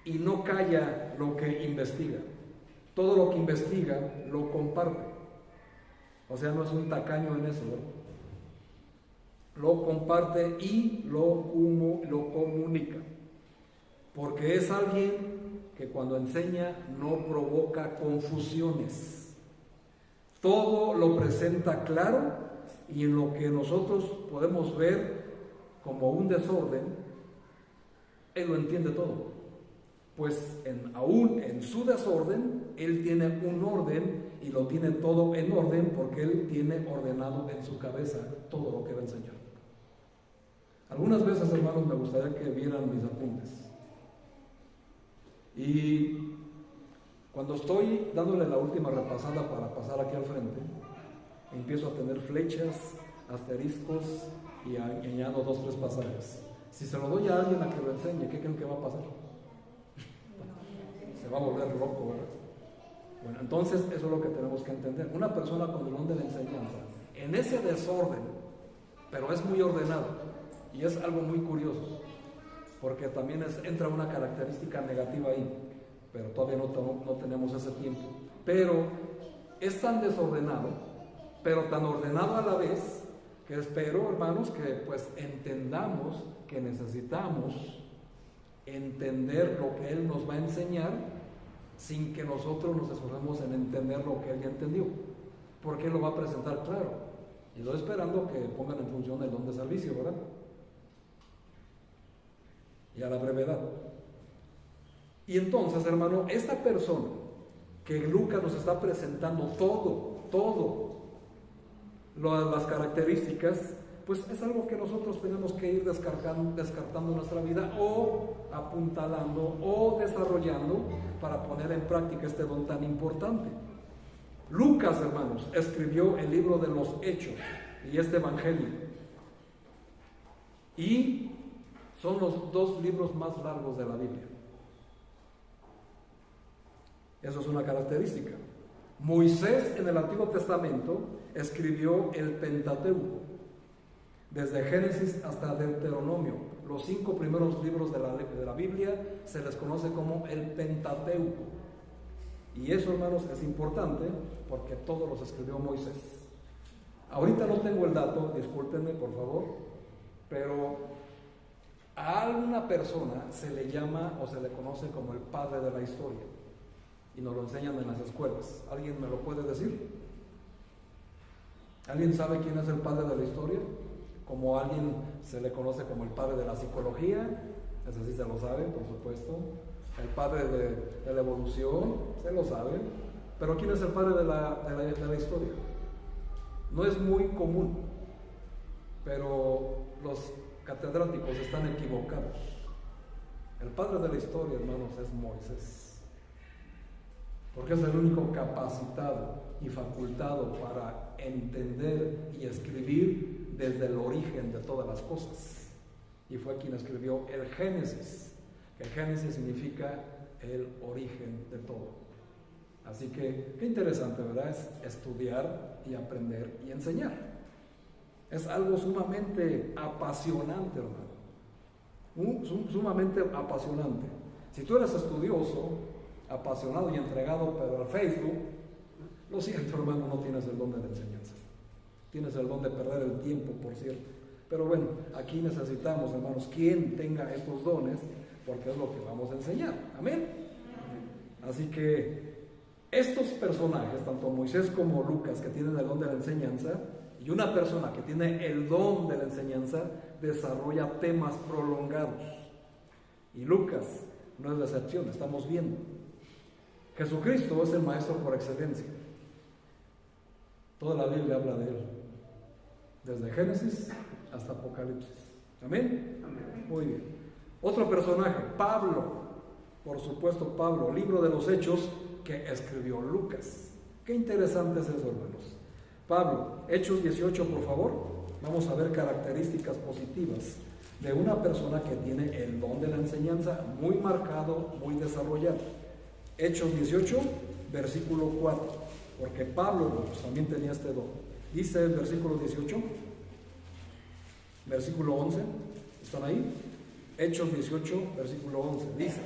y no calla lo que investiga. Todo lo que investiga lo comparte. O sea, no es un tacaño en eso, ¿no? Lo comparte y lo comunica, porque es alguien que cuando enseña no provoca confusiones, todo lo presenta claro, y en lo que nosotros podemos ver como un desorden, él lo entiende todo, pues aún en su desorden, él tiene un orden y lo tiene todo en orden, porque él tiene ordenado en su cabeza todo lo que va a enseñar. Algunas veces, hermanos, me gustaría que vieran mis apuntes. Y cuando estoy dándole la última repasada para pasar aquí al frente, empiezo a tener flechas, asteriscos y añado 2 o 3 pasajes. Si se lo doy a alguien a que lo enseñe, ¿qué creen que va a pasar? Se va a volver loco, ¿verdad? Bueno, entonces eso es lo que tenemos que entender. Una persona con el don de la enseñanza, en ese desorden, pero es muy ordenado. Y es algo muy curioso, porque también entra una característica negativa ahí. pero todavía no tenemos ese tiempo. Pero es tan desordenado, pero tan ordenado a la vez, que espero, hermanos, que pues entendamos que necesitamos entender lo que Él nos va a enseñar sin que nosotros nos esforcemos en entender lo que Él ya entendió, porque Él lo va a presentar claro. Y estoy esperando que pongan en función el don de servicio, ¿verdad? Y a la brevedad. Y entonces, hermano, esta persona que Lucas nos está presentando todo las características, pues es algo que nosotros tenemos que ir descartando en nuestra vida, o apuntalando o desarrollando para poner en práctica este don tan importante. Lucas, hermanos, escribió el libro de los Hechos y este Evangelio, y son los 2 libros más largos de la Biblia. Eso es una característica. Moisés en el Antiguo Testamento escribió el Pentateuco, desde Génesis hasta Deuteronomio. Los 5 primeros libros de la Biblia se les conoce como el Pentateuco. Y eso, hermanos, es importante porque todos los escribió Moisés. Ahorita no tengo el dato, discúlpenme por favor, pero a alguna persona se le llama o se le conoce como el padre de la historia, y nos lo enseñan en las escuelas. ¿Alguien me lo puede decir? ¿Alguien sabe quién es el padre de la historia? Como alguien se le conoce como el padre de la psicología, ese sí se lo sabe, por supuesto. El padre de la evolución, se lo sabe. Pero ¿quién es el padre de la historia? No es muy común, pero los catedráticos están equivocados. El padre de la historia, hermanos, es Moisés, porque es el único capacitado y facultado para entender y escribir desde el origen de todas las cosas, y fue quien escribió el Génesis, que el Génesis significa el origen de todo. Así que qué interesante, ¿verdad? Es estudiar y aprender y enseñar. Es algo sumamente apasionante, hermano, sumamente apasionante. Si tú eres estudioso, apasionado y entregado, pero al Facebook, lo siento, hermano, no tienes el don de la enseñanza. Tienes el don de perder el tiempo, por cierto. Pero bueno, aquí necesitamos, hermanos, quien tenga estos dones, porque es lo que vamos a enseñar. Amén. Así que estos personajes, tanto Moisés como Lucas, que tienen el don de la enseñanza, y una persona que tiene el don de la enseñanza, desarrolla temas prolongados. Y Lucas no es la excepción, estamos viendo. Jesucristo es el maestro por excelencia. Toda la Biblia habla de él, desde Génesis hasta Apocalipsis. ¿Amén? Amén. Muy bien. Otro personaje, Pablo. Por supuesto, Pablo, libro de los Hechos que escribió Lucas. Qué interesante es eso, hermanos. Pablo, Hechos 18, por favor. Vamos a ver características positivas de una persona que tiene el don de la enseñanza muy marcado, muy desarrollado. Hechos 18, versículo 4, porque Pablo también tenía este don. Dice el versículo 18, versículo 11, ¿están ahí? Hechos 18, versículo 11, dice: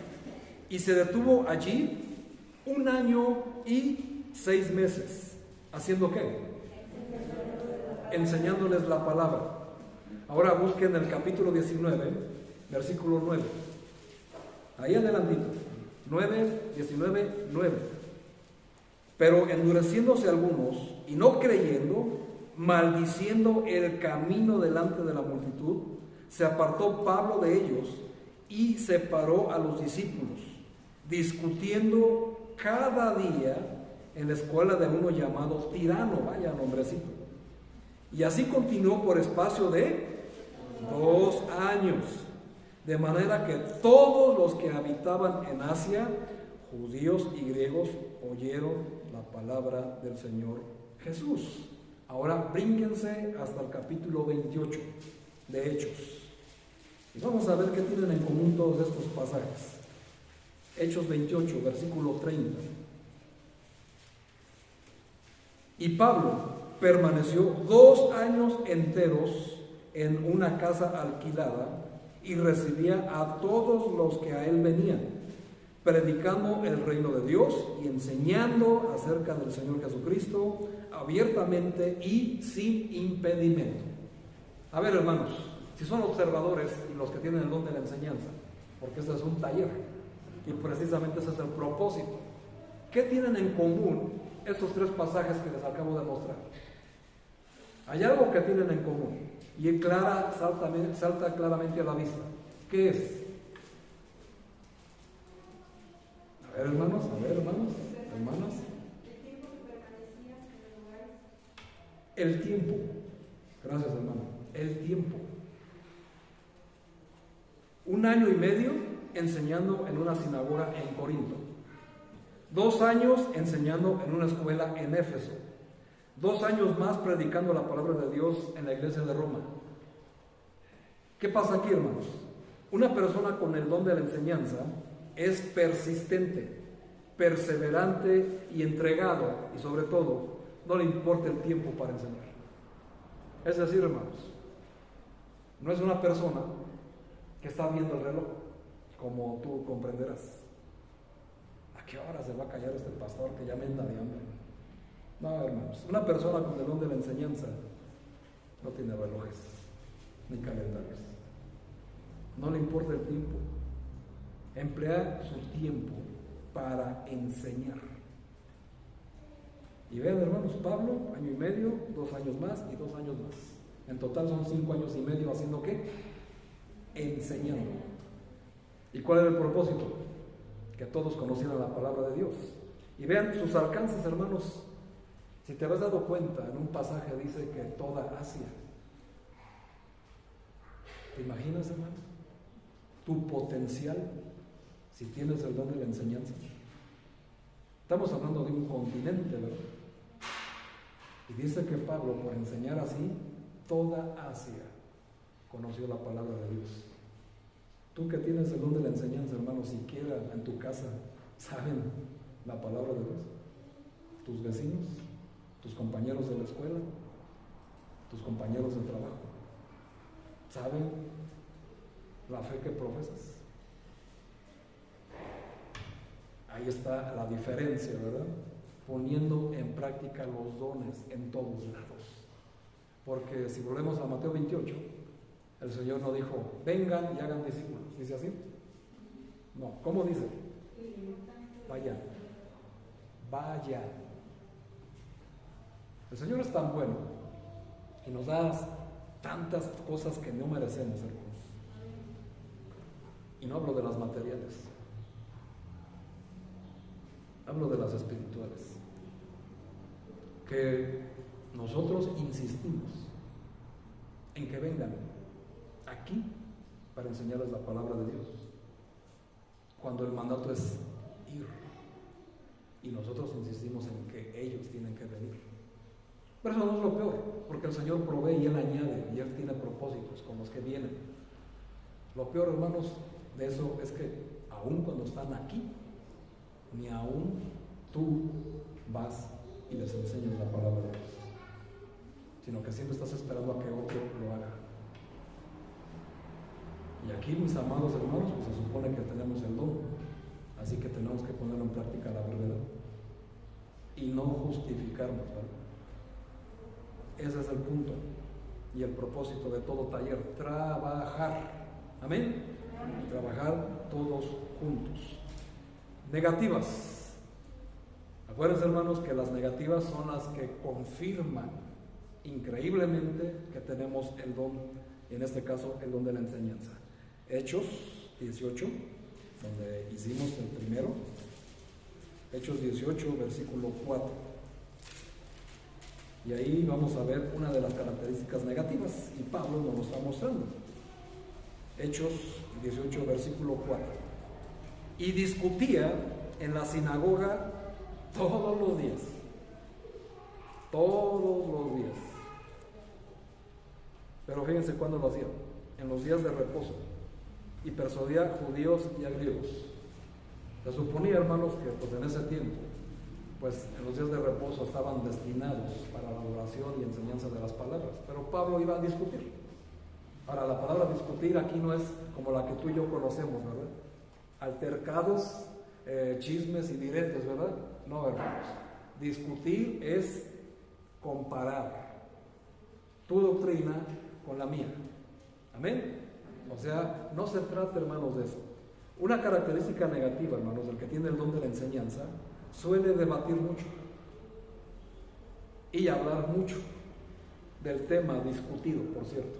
y se detuvo allí 1 año y 6 meses, ¿haciendo qué? Enseñándoles la palabra. Ahora busquen el capítulo 19, versículo 9, ahí adelantito. 9, 19, 9. Pero endureciéndose algunos y no creyendo, maldiciendo el camino delante de la multitud, se apartó Pablo de ellos y separó a los discípulos, discutiendo cada día en la escuela de uno llamado Tirano, vaya nombrecito. Y así continuó por espacio de 2 años. De manera que todos los que habitaban en Asia, judíos y griegos, oyeron la palabra del Señor Jesús. Ahora brínquense hasta el capítulo 28 de Hechos. Y vamos a ver qué tienen en común todos estos pasajes. Hechos 28, versículo 30. Y Pablo permaneció 2 años enteros en una casa alquilada, y recibía a todos los que a él venían, predicando el reino de Dios y enseñando acerca del Señor Jesucristo abiertamente y sin impedimento. A ver, hermanos, si son observadores y los que tienen el don de la enseñanza, porque este es un taller y precisamente ese es el propósito. ¿Qué tienen en común estos tres pasajes que les acabo de mostrar? Hay algo que tienen en común y salta claramente a la vista. ¿Qué es? A ver, hermanos, hermanas. El tiempo. Gracias, hermano. El tiempo. 1 año y medio enseñando en una sinagoga en Corinto. 2 años enseñando en una escuela en Éfeso. 2 años más predicando la palabra de Dios en la iglesia de Roma. ¿Qué pasa aquí, hermanos? Una persona con el don de la enseñanza es persistente, perseverante y entregado, y sobre todo, no le importa el tiempo para enseñar. Es decir, hermanos, no es una persona que está viendo el reloj, como tú comprenderás. ¿A qué hora se va a callar este pastor que ya me anda de hambre? No, hermanos, una persona con el don de la enseñanza no tiene relojes ni calendarios. No le importa el tiempo. Emplea su tiempo para enseñar. Y vean, hermanos, Pablo, 1 año y medio, 2 años más y 2 años más. En total son 5 años y medio haciendo ¿qué? Enseñando. ¿Y cuál era el propósito? Que todos conocieran la palabra de Dios. Y vean sus alcances, hermanos. Si te habías dado cuenta, en un pasaje dice que toda Asia. ¿Te imaginas, hermano? Tu potencial, si tienes el don de la enseñanza. Estamos hablando de un continente, ¿verdad? Y dice que Pablo, por enseñar así, toda Asia conoció la palabra de Dios. Tú que tienes el don de la enseñanza, hermano, siquiera en tu casa saben la palabra de Dios. Tus vecinos, tus compañeros de la escuela, tus compañeros de trabajo, ¿saben la fe que profesas? Ahí está la diferencia, ¿verdad? Poniendo en práctica los dones en todos lados. Porque si volvemos a Mateo 28, el Señor no dijo, vengan y hagan discípulos. ¿Dice así? No. ¿Cómo dice? Vayan. Vayan. El Señor es tan bueno y nos da tantas cosas que no merecemos, hermanos. Y no hablo de las materiales. Hablo de las espirituales. Que nosotros insistimos en que vengan aquí para enseñarles la palabra de Dios, cuando el mandato es ir, y nosotros insistimos en que ellos tienen que venir. Pero eso no es lo peor, porque el Señor provee y Él añade, y Él tiene propósitos con los que vienen. Lo peor, hermanos, de eso es que aun cuando están aquí, ni aún tú vas y les enseñas la palabra de Dios, sino que siempre estás esperando a que otro lo haga. Y aquí, mis amados hermanos, pues se supone que tenemos el don, así que tenemos que ponerlo en práctica la verdad y no justificarnos, ¿verdad? Ese es el punto y el propósito de todo taller: trabajar, amén, y trabajar todos juntos. Negativas. Acuérdense, hermanos, que las negativas son las que confirman increíblemente que tenemos el don, en este caso el don de la enseñanza. Hechos 18, donde hicimos el primero. Hechos 18, versículo 4. Y ahí vamos a ver una de las características negativas, y Pablo nos lo está mostrando. Hechos 18, versículo 4. Y discutía en la sinagoga todos los días. Todos los días. Pero fíjense cuándo lo hacía: en los días de reposo, y persuadía a judíos y a griegos. Se suponía, hermanos, que pues en ese tiempo, pues en los días de reposo estaban destinados para la adoración y enseñanza de las palabras, pero Pablo iba a discutir. Ahora, la palabra discutir aquí no es como la que tú y yo conocemos, ¿verdad? Altercados chismes y diretes, ¿verdad? No, hermanos. Discutir es comparar tu doctrina con la mía. Amén. O sea, no se trata, hermanos, de eso. Una característica negativa, hermanos, del que tiene el don de la enseñanza, suele debatir mucho y hablar mucho del tema discutido, por cierto.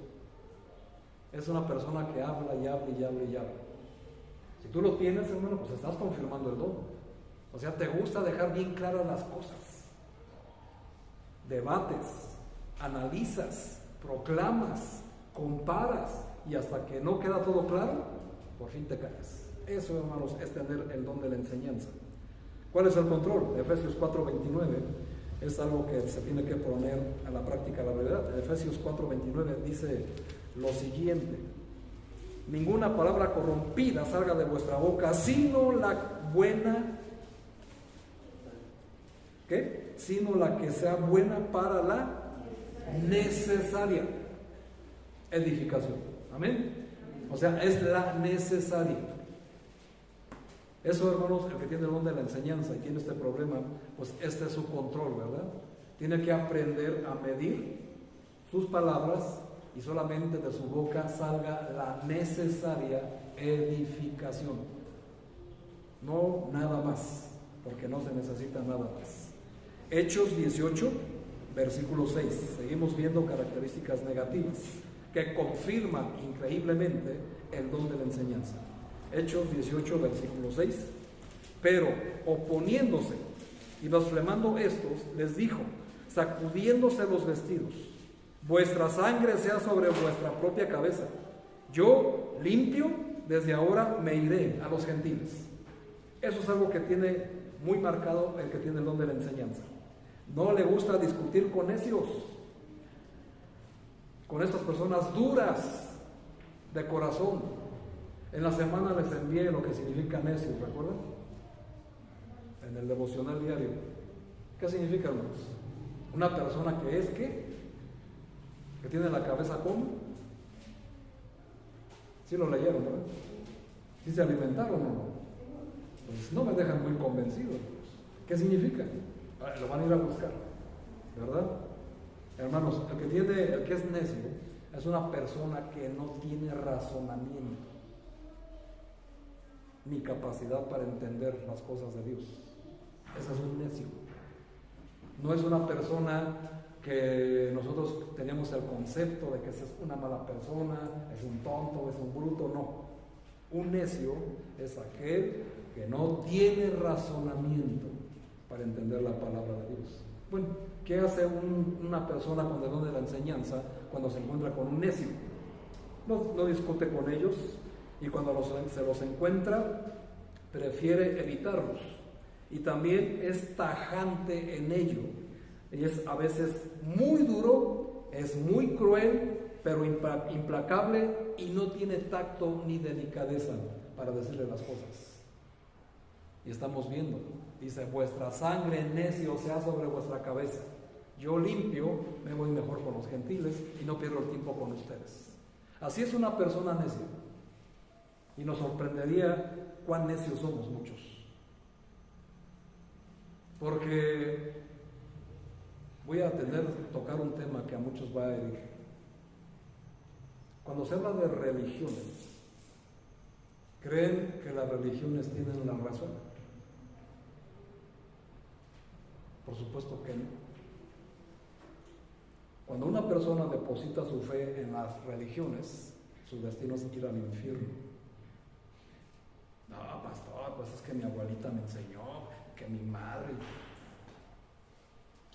Es una persona que habla y habla y habla y habla. Si tú lo tienes, hermano, pues estás confirmando el don. O sea, te gusta dejar bien claras las cosas. Debates, analizas, proclamas, comparas, y hasta que no queda todo claro, por fin te callas. Eso, hermanos, es tener el don de la enseñanza. ¿Cuál es el control? Efesios 4:29 es algo que se tiene que poner a la práctica, la verdad. Efesios 4:29 dice lo siguiente: ninguna palabra corrompida salga de vuestra boca, sino la buena, ¿qué? Sino la que sea buena para la necesaria edificación. Amén. O sea, es la necesaria. Eso, hermanos, el que tiene el don de la enseñanza y tiene este problema, pues este es su control, ¿verdad? Tiene que aprender a medir sus palabras y solamente de su boca salga la necesaria edificación. No nada más, porque no se necesita nada más. Hechos 18, versículo 6. Seguimos viendo características negativas que confirman increíblemente el don de la enseñanza. Hechos 18, versículo 6. Pero oponiéndose y blasfemando estos, les dijo, sacudiéndose los vestidos: vuestra sangre sea sobre vuestra propia cabeza. Yo, limpio, desde ahora me iré a los gentiles. Eso es algo que tiene muy marcado el que tiene el don de la enseñanza. No le gusta discutir con necios, con estas personas duras de corazón. En la semana les envié lo que significa necio, ¿recuerdan? En el devocional diario. ¿Qué significa, hermanos? Una persona que es ¿qué? Que tiene la cabeza como. ¿Sí lo leyeron, verdad? ¿Sí se alimentaron o no? Pues no me dejan muy convencido. ¿Qué significa? Lo van a ir a buscar, ¿verdad? Hermanos, el que es necio es una persona que no tiene razonamiento ni capacidad para entender las cosas de Dios. Ese es un necio. No es una persona que nosotros tenemos el concepto de que es una mala persona, es un tonto, es un bruto. No. Un necio es aquel que no tiene razonamiento para entender la palabra de Dios. Bueno, ¿qué hace una persona con el don de la enseñanza cuando se encuentra con un necio? No discute con ellos, y cuando se los encuentra, prefiere evitarlos. Y también es tajante en ello. Y es a veces muy duro, es muy cruel, pero implacable, y no tiene tacto ni delicadeza para decirle las cosas. Y estamos viendo, dice, vuestra sangre, necio, sea sobre vuestra cabeza. Yo limpio, me voy mejor con los gentiles y no pierdo el tiempo con ustedes. Así es una persona necia. Y nos sorprendería cuán necios somos muchos. Porque voy a tocar un tema que a muchos va a herir. Cuando se habla de religiones, ¿creen que las religiones tienen la razón? Por supuesto que no. Cuando una persona deposita su fe en las religiones, su destino es ir al infierno. No, pastor, pues es que mi abuelita me enseñó, que mi madre.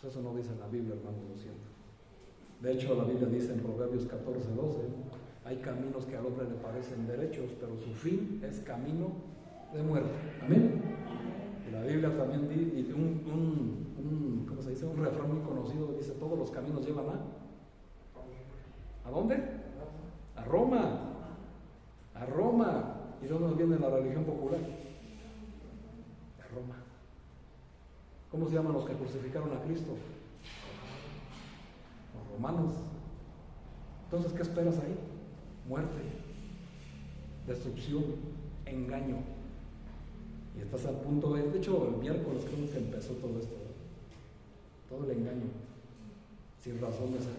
Pues eso no dice la Biblia, hermano, lo siento. De hecho, la Biblia dice en Proverbios 14:12, hay caminos que al hombre le parecen derechos, pero su fin es camino de muerte. Amén. Y la Biblia también dice, ¿cómo se dice? Un refrán muy conocido dice, todos los caminos llevan ¿a dónde? A Roma. A Roma. ¿Y de dónde viene la religión popular? De Roma. ¿Cómo se llaman los que crucificaron a Cristo? Los romanos. Entonces, ¿qué esperas ahí? Muerte, destrucción, engaño. Y estás a punto de hecho, el miércoles creo que empezó todo esto, todo el engaño, sin razón de ser.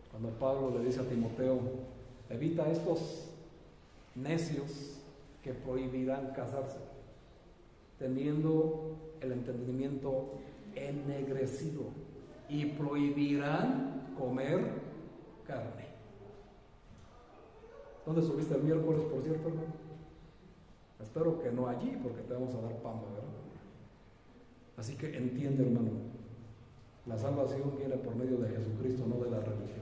Cuando Pablo le dice a Timoteo, evita estos necios que prohibirán casarse, teniendo el entendimiento ennegrecido, y prohibirán comer carne. ¿Dónde subiste el miércoles, por cierto, hermano? Espero que no allí, porque te vamos a dar pan, ¿verdad? Así que entiende, hermano, la salvación viene por medio de Jesucristo, no de las religiones.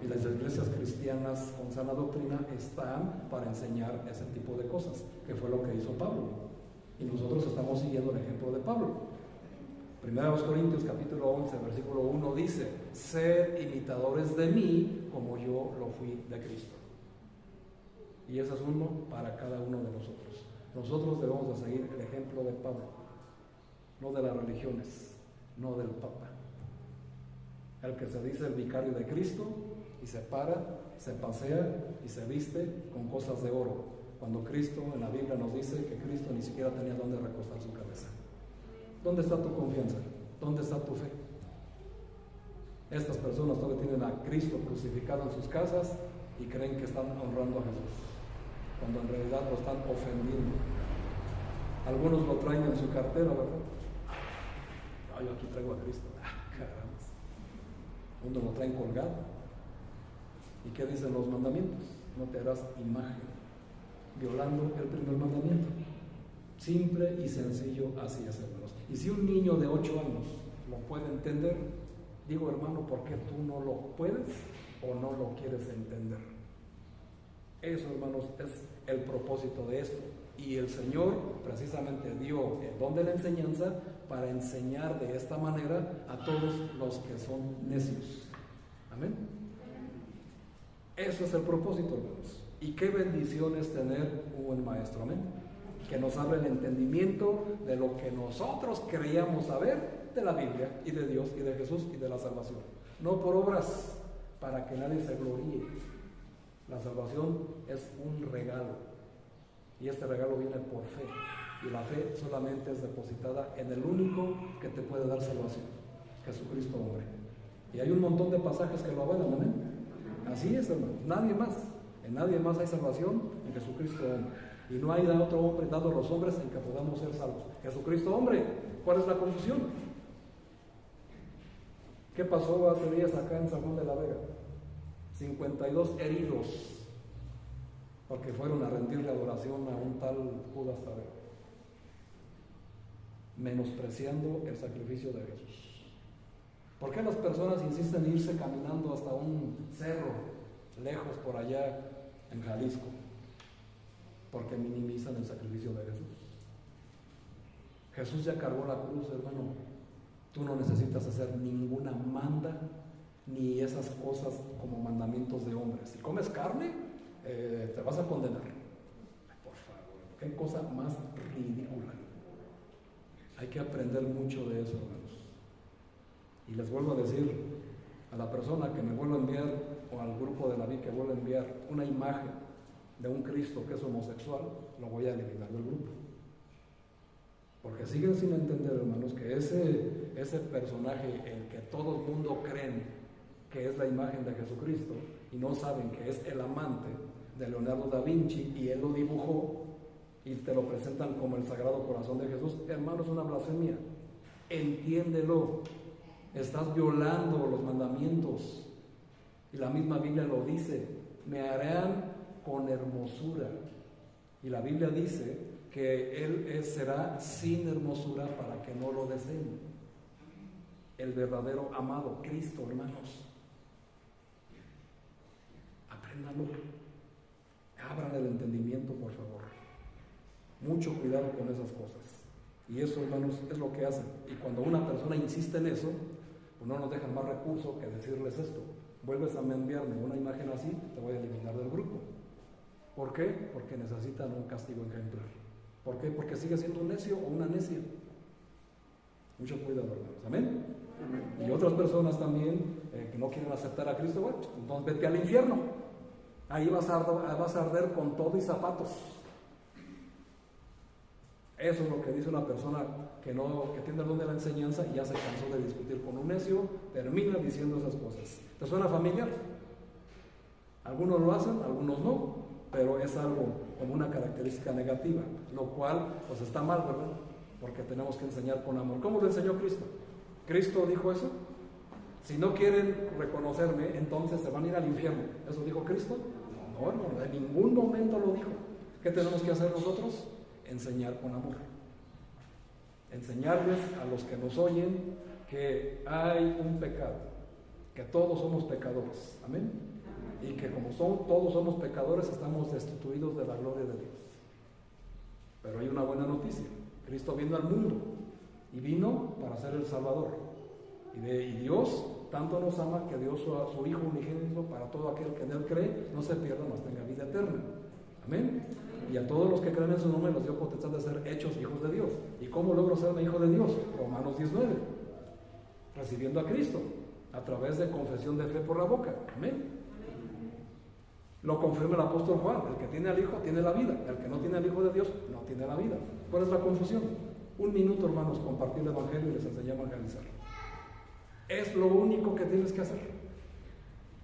Y las iglesias cristianas con sana doctrina están para enseñar ese tipo de cosas, que fue lo que hizo Pablo. Y nosotros estamos siguiendo el ejemplo de Pablo. 1 Corintios capítulo 11, versículo 1 dice, sed imitadores de mí como yo lo fui de Cristo. Y ese es uno para cada uno de nosotros. Nosotros debemos de seguir el ejemplo de Pablo, no de las religiones, no del Papa. El que se dice el vicario de Cristo y se para, se pasea y se viste con cosas de oro, cuando Cristo en la Biblia nos dice que Cristo ni siquiera tenía dónde recostar su cabeza. ¿Dónde está tu confianza? ¿Dónde está tu fe? Estas personas todavía tienen a Cristo crucificado en sus casas y creen que están honrando a Jesús, cuando en realidad lo están ofendiendo. Algunos lo traen en su cartera, ¿verdad? Ah, yo aquí traigo a Cristo. Caramba. Uno lo traen colgado. ¿Y qué dicen los mandamientos? No te harás imagen, violando el primer mandamiento. Simple y sencillo, así es, hermanos. Y si un niño de 8 años lo puede entender, digo, hermano, ¿por qué tú no lo puedes o no lo quieres entender? Eso, hermanos, es el propósito de esto. Y el Señor precisamente dio el don de la enseñanza para enseñar de esta manera a todos los que son necios. Amén. Eso es el propósito, hermanos. Y qué bendición es tener un buen maestro. Amén. Que nos abre el entendimiento de lo que nosotros creíamos saber de la Biblia y de Dios y de Jesús y de la salvación. No por obras, para que nadie se gloríe. La salvación es un regalo. Y este regalo viene por fe. Y la fe solamente es depositada en el único que te puede dar salvación, Jesucristo hombre. Y hay un montón de pasajes que lo avalan, amén. Así es, hermano. Nadie más. En nadie más hay salvación, en Jesucristo hombre. Y no hay otro hombre dado a los hombres en que podamos ser salvos. Jesucristo hombre. ¿Cuál es la confusión? ¿Qué pasó hace días acá en San Juan de la Vega? 52 heridos porque fueron a rendirle adoración a un tal Judas Tadeo, menospreciando el sacrificio de Jesús. ¿Por qué las personas insisten en irse caminando hasta un cerro lejos por allá en Jalisco? Porque minimizan el sacrificio de Jesús. Jesús ya cargó la cruz, hermano. Tú no necesitas hacer ninguna manda ni esas cosas como mandamientos de hombres. Si comes carne, te vas a condenar. Por favor, qué cosa más ridícula. Hay que aprender mucho de eso, hermanos. Y les vuelvo a decir, a la persona que me vuelva a enviar, o al grupo de la vida que vuelva a enviar una imagen de un Cristo que es homosexual, lo voy a eliminar del grupo. Porque siguen sin entender, hermanos, que ese personaje, el que todo el mundo creen que es la imagen de Jesucristo, y no saben que es el amante de Leonardo da Vinci, y él lo dibujó, y te lo presentan como el Sagrado Corazón de Jesús, hermano, es una blasfemia. Entiéndelo. Estás violando los mandamientos, y la misma Biblia lo dice: me harán con hermosura. Y la Biblia dice que Él será sin hermosura para que no lo deseen. El verdadero amado, Cristo, hermanos. Apréndanlo. Abran el entendimiento, por favor. Mucho cuidado con esas cosas. Y eso, hermanos, es lo que hacen. Y cuando una persona insiste en eso, pues no nos dejan más recurso que decirles esto: vuelves a enviarme una imagen así, te voy a eliminar del grupo. ¿Por qué? Porque necesitan un castigo ejemplar. ¿Por qué? Porque sigue siendo un necio o una necia. Mucho cuidado, hermanos. ¿Amén? Y otras personas también que no quieren aceptar a Cristo, bueno, pues entonces vete al infierno. Ahí vas a arder con todo y zapatos. Eso es lo que dice una persona que tiene el don de la enseñanza y ya se cansó de discutir con un necio, termina diciendo esas cosas. ¿Te suena familiar? Algunos lo hacen, algunos no, pero es algo como una característica negativa, lo cual pues está mal, ¿verdad? Porque tenemos que enseñar con amor. ¿Cómo lo enseñó Cristo? ¿Cristo dijo eso? Si no quieren reconocerme, entonces se van a ir al infierno. ¿Eso dijo Cristo? No, hermano, en ningún momento lo dijo. ¿Qué tenemos que hacer nosotros? Enseñar con amor. Enseñarles a los que nos oyen que hay un pecado, que todos somos pecadores. Amén. Y que como todos somos pecadores, estamos destituidos de la gloria de Dios. Pero hay una buena noticia. Cristo vino al mundo y vino para ser el Salvador. Y Dios tanto nos ama que dio a su Hijo unigénito para todo aquel que en Él cree, no se pierda, mas tenga vida eterna. Amén. Y a todos los que creen en su nombre los dio potestad de ser hechos hijos de Dios. ¿Y cómo logro ser un hijo de Dios? Romanos 19. Recibiendo a Cristo a través de confesión de fe por la boca. Amén. Lo confirma el apóstol Juan: el que tiene al Hijo tiene la vida, el que no tiene al Hijo de Dios no tiene la vida. ¿Cuál es la confusión? Un minuto, hermanos, compartir el Evangelio y les enseñamos a evangelizar. Es lo único que tienes que hacer.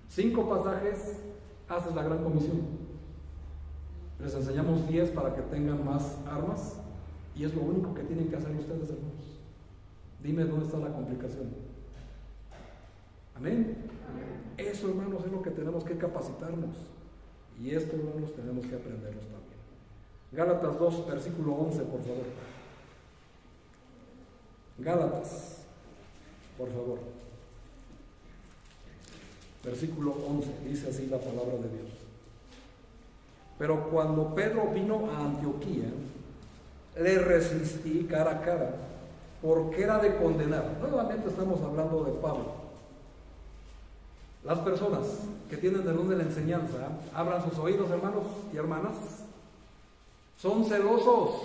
5 pasajes, haces la gran comisión. Les enseñamos 10 para que tengan más armas, y es lo único que tienen que hacer ustedes, hermanos. Dime dónde está la complicación. Amén. Eso, hermanos, es lo que tenemos que capacitarnos, y esto, hermanos, tenemos que aprenderlos también. Gálatas 2, versículo 11, por favor. Gálatas, por favor. Versículo 11, dice así la palabra de Dios. Pero cuando Pedro vino a Antioquía, le resistí cara a cara, porque era de condenar. Nuevamente estamos hablando de Pablo. Las personas que tienen el don de la enseñanza, abran sus oídos, hermanos y hermanas, son celosos,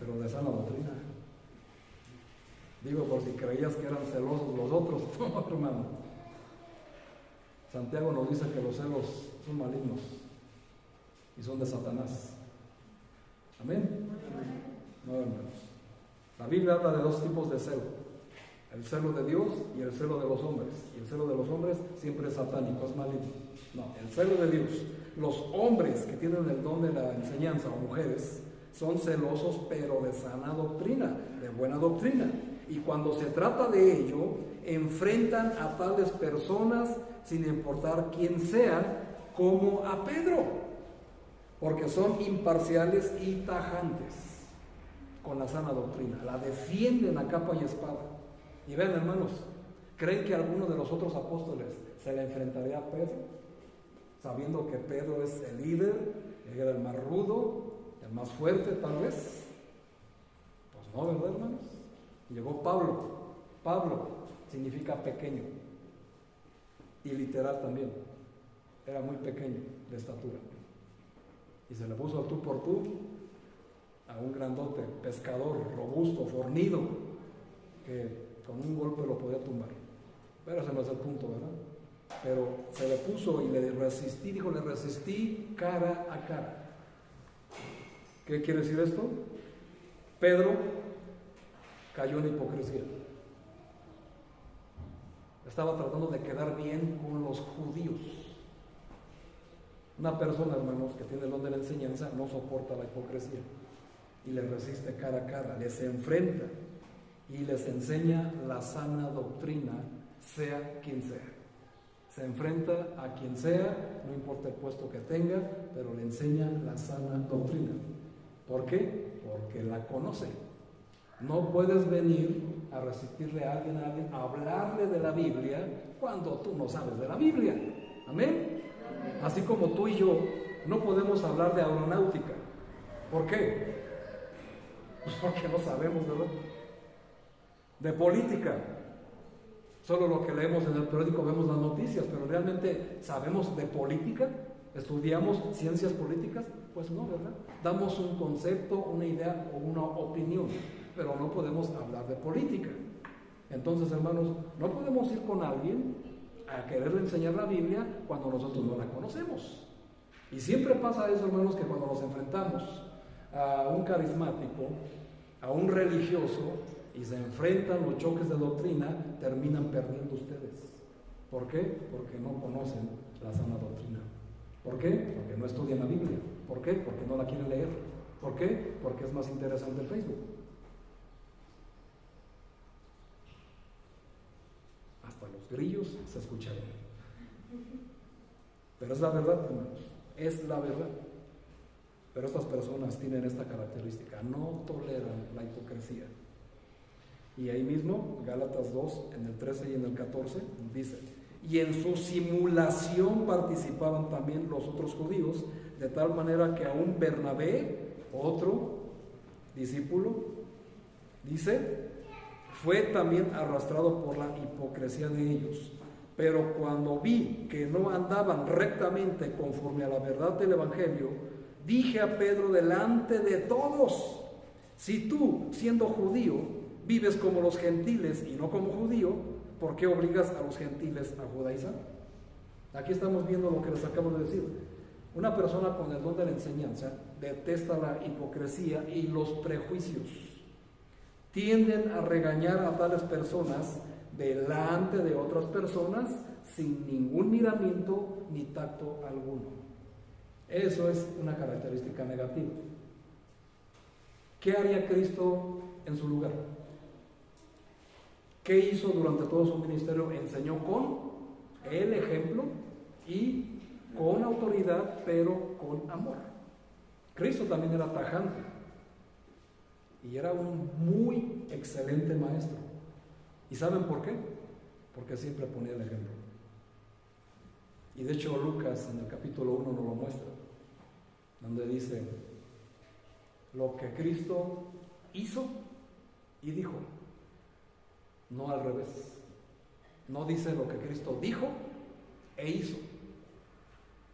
pero de sana doctrina. Digo, por si creías que eran celosos los otros, no, hermano. Santiago nos dice que los celos son malignos y son de Satanás. Amén. No, hermanos. La Biblia habla de 2 tipos de celo: el celo de Dios y el celo de los hombres. Y el celo de los hombres siempre es satánico, es maligno. No, el celo de Dios. Los hombres que tienen el don de la enseñanza, o mujeres, son celosos, pero de sana doctrina, de buena doctrina. Y cuando se trata de ello, enfrentan a tales personas sin importar quién sea, como a Pedro, porque son imparciales y tajantes con la sana doctrina, la defienden a capa y espada. Y ven, hermanos, ¿creen que alguno de los otros apóstoles se le enfrentaría a Pedro, sabiendo que Pedro es el líder, era el más rudo, el más fuerte tal vez? Pues no, ¿verdad, hermanos? Llegó Pablo. Pablo significa pequeño, y literal también. Era muy pequeño de estatura, y se le puso al tú por tú a un grandote, pescador, robusto, fornido, que con un golpe lo podía tumbar. Pero ese no es el punto, ¿verdad? Pero se le puso y le resistí, dijo, le resistí cara a cara. ¿Qué quiere decir esto? Pedro cayó en hipocresía. Estaba tratando de quedar bien con los judíos. Una persona, hermanos, que tiene el don de la enseñanza no soporta la hipocresía y le resiste cara a cara, les enfrenta y les enseña la sana doctrina, sea quien sea. Se enfrenta a quien sea, no importa el puesto que tenga, pero le enseña la sana doctrina. ¿Por qué? Porque la conoce. No puedes venir a resistirle a alguien, a hablarle de la Biblia cuando tú no sabes de la Biblia. ¿Amén? Así como tú y yo no podemos hablar de aeronáutica. ¿Por qué? Pues porque no sabemos, ¿verdad? De política. Solo lo que leemos en el periódico, vemos las noticias, pero realmente ¿sabemos de política? ¿Estudiamos ciencias políticas? Pues no, ¿verdad? Damos un concepto, una idea o una opinión, pero no podemos hablar de política. Entonces, hermanos, no podemos ir con alguien a quererle enseñar la Biblia cuando nosotros no la conocemos. Y siempre pasa eso, hermanos, que cuando nos enfrentamos a un carismático, a un religioso, y se enfrentan los choques de doctrina, terminan perdiendo ustedes. ¿Por qué? Porque no conocen la sana doctrina. ¿Por qué? Porque no estudian la Biblia. ¿Por qué? Porque no la quieren leer. ¿Por qué? Porque es más interesante el Facebook. Hasta los grillos se escucharon. Pero es la verdad, hermanos. Es la verdad. Pero estas personas tienen esta característica: no toleran la hipocresía. Y ahí mismo, Gálatas 2, en el 13 y en el 14, dice: y en su simulación participaban también los otros judíos, de tal manera que aún Bernabé, otro discípulo, dice, fue también arrastrado por la hipocresía de ellos. Pero cuando vi que no andaban rectamente conforme a la verdad del Evangelio, dije a Pedro delante de todos: si tú, siendo judío, vives como los gentiles y no como judío, ¿por qué obligas a los gentiles a judaizar? Aquí estamos viendo lo que les acabo de decir. Una persona con el don de la enseñanza detesta la hipocresía y los prejuicios. Tienden a regañar a tales personas delante de otras personas sin ningún miramiento ni tacto alguno. Eso es una característica negativa. ¿Qué haría Cristo en su lugar? ¿Qué hizo durante todo su ministerio? Enseñó con el ejemplo y con autoridad, pero con amor. Cristo también era tajante y era un muy excelente maestro. ¿Y saben por qué? Porque siempre ponía el ejemplo. Y de hecho Lucas en el capítulo 1 nos lo muestra, donde dice lo que Cristo hizo y dijo. No al revés. No dice lo que Cristo dijo e hizo.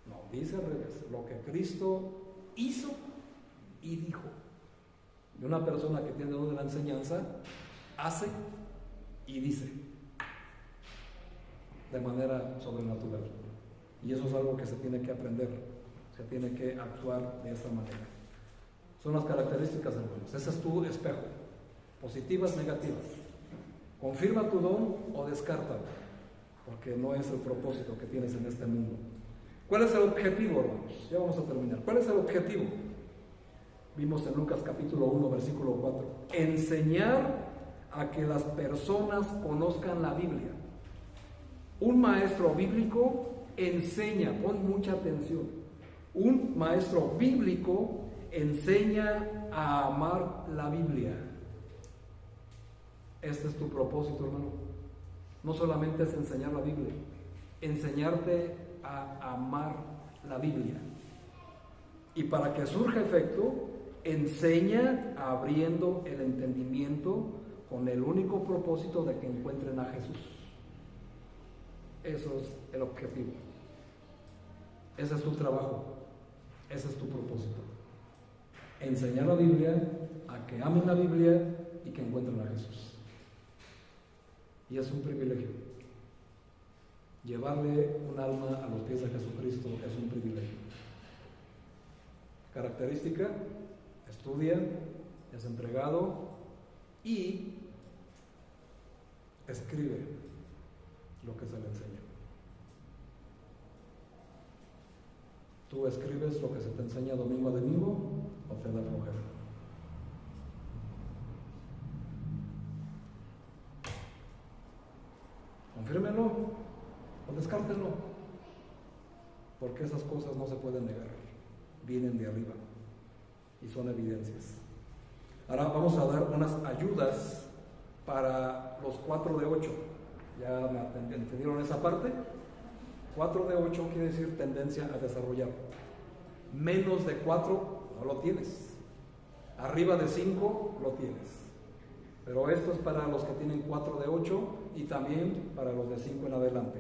No, dice al revés. Lo que Cristo hizo y dijo. Y una persona que tiene don de la enseñanza hace y dice de manera sobrenatural. Y eso es algo que se tiene que aprender. Se tiene que actuar de esta manera. Son las características, hermanos. Ese es tu espejo. Positivas, negativas. Confirma tu don o descártalo, porque no es el propósito que tienes en este mundo. ¿Cuál es el objetivo, hermanos? Ya vamos a terminar. ¿Cuál es el objetivo? Vimos en Lucas capítulo 1, versículo 4. Enseñar a que las personas conozcan la Biblia. Un maestro bíblico enseña, pon mucha atención. Un maestro bíblico enseña a amar la Biblia. Este es tu propósito, hermano. No solamente es enseñar la Biblia, enseñarte a amar la Biblia. Y para que surja efecto, enseña abriendo el entendimiento con el único propósito de que encuentren a Jesús. Eso es el objetivo. Ese es tu trabajo. Ese es tu propósito. Enseñar la Biblia, a que amen la Biblia y que encuentren a Jesús. Y es un privilegio. Llevarle un alma a los pies de Jesucristo es un privilegio. Característica: estudia, es entregado y escribe lo que se le enseña. ¿Tú escribes lo que se te enseña domingo a domingo o te da flojera? Confírmelo o descártenlo, porque esas cosas no se pueden negar, vienen de arriba y son evidencias. Ahora vamos a dar unas ayudas para los 4 de 8. ¿Ya me entendieron esa parte? 4 de 8 quiere decir tendencia a desarrollar. Menos de 4 no lo tienes. Arriba de 5 lo tienes. Pero esto es para los que tienen 4 de 8 y también para los de 5 en adelante.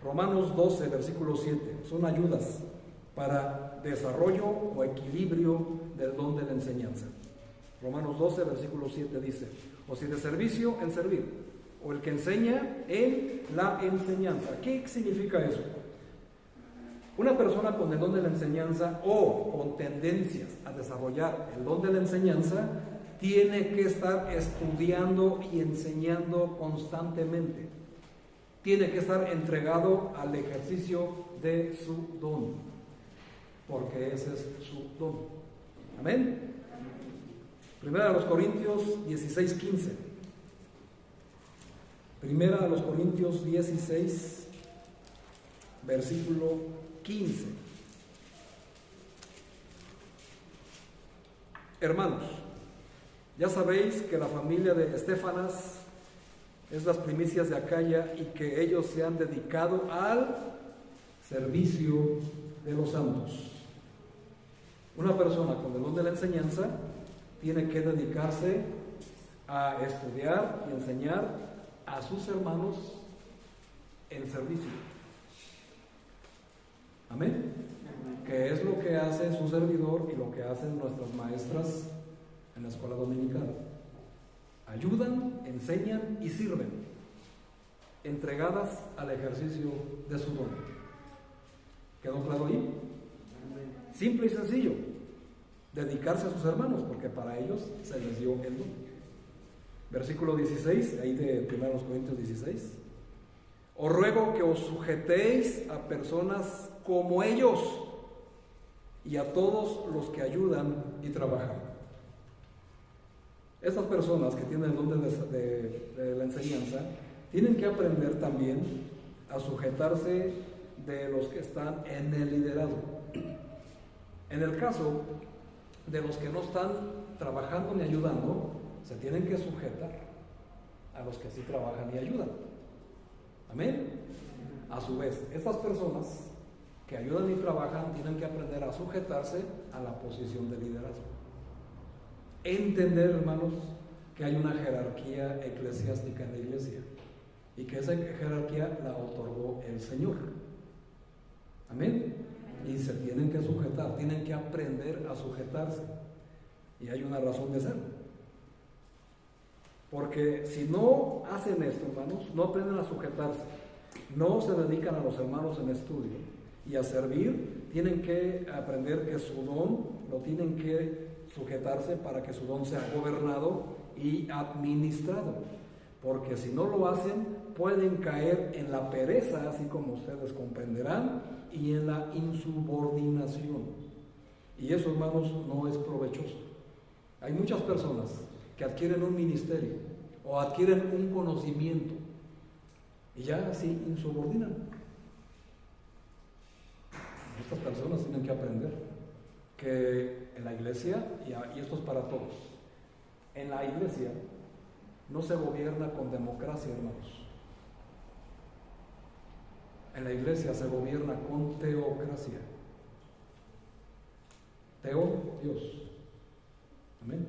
Romanos 12, versículo 7, son ayudas para desarrollo o equilibrio del don de la enseñanza. Romanos 12, versículo 7 dice: o si de servicio, en servir, o el que enseña en la enseñanza. ¿Qué significa eso? Una persona con el don de la enseñanza o con tendencias a desarrollar el don de la enseñanza tiene que estar estudiando y enseñando constantemente. Tiene que estar entregado al ejercicio de su don, porque ese es su don. Amén. Primera de los Corintios 16:15. Primera de los Corintios 16, versículo 15. Hermanos, ya sabéis que la familia de Estéfanas es las primicias de Acaya y que ellos se han dedicado al servicio de los santos. Una persona con el don de la enseñanza tiene que dedicarse a estudiar y enseñar a sus hermanos el servicio. Amén. Que es lo que hace su servidor y lo que hacen nuestras maestras en la escuela dominical. Ayudan, enseñan y sirven, entregadas al ejercicio de su don. ¿Quedó claro ahí? Simple y sencillo. Dedicarse a sus hermanos, porque para ellos se les dio el don. Versículo 16, ahí de 1 Corintios 16. Os ruego que os sujetéis a personas como ellos y a todos los que ayudan y trabajan. Estas personas que tienen el don de la enseñanza tienen que aprender también a sujetarse de los que están en el liderazgo. En el caso de los que no están trabajando ni ayudando, se tienen que sujetar a los que sí trabajan y ayudan. Amén. A su vez, estas personas que ayudan y trabajan tienen que aprender a sujetarse a la posición de liderazgo. Entender, hermanos, que hay una jerarquía eclesiástica en la iglesia y que esa jerarquía la otorgó el Señor. Amén. Y se tienen que sujetar, tienen que aprender a sujetarse. Y hay una razón de ser. Porque si no hacen esto, hermanos, no aprenden a sujetarse, no se dedican a los hermanos en estudio y a servir, tienen que aprender que su don lo tienen que sujetarse para que su don sea gobernado y administrado. Porque si no lo hacen, pueden caer en la pereza, así como ustedes comprenderán, y en la insubordinación. Y eso, hermanos, no es provechoso. Hay muchas personas que adquieren un ministerio o adquieren un conocimiento y ya así insubordinan. Estas personas tienen que aprender que en la iglesia, y esto es para todos, en la iglesia no se gobierna con democracia, hermanos. En la iglesia se gobierna con teocracia. Teo, Dios. Amén.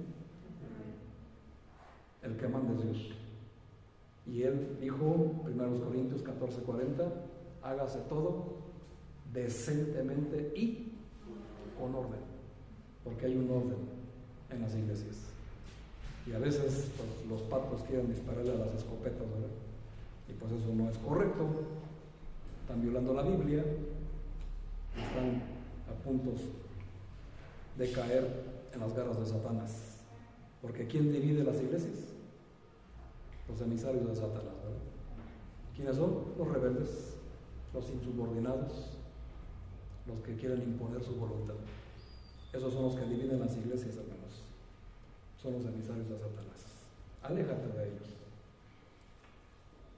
El que manda es Dios. Y él dijo, 1 Corintios 14:40, hágase todo decentemente y con orden, porque hay un orden en las iglesias. Y a veces pues, los patos quieren dispararle a las escopetas, ¿verdad? Y pues eso no es correcto. Están violando la Biblia, están a puntos de caer en las garras de Satanás. Porque ¿quién divide las iglesias? Los emisarios de Satanás, ¿verdad? ¿Quiénes son? Los rebeldes, los insubordinados, los que quieren imponer su voluntad. Esos son los que dividen las iglesias, hermanos. Son los emisarios de Satanás. Aléjate de ellos.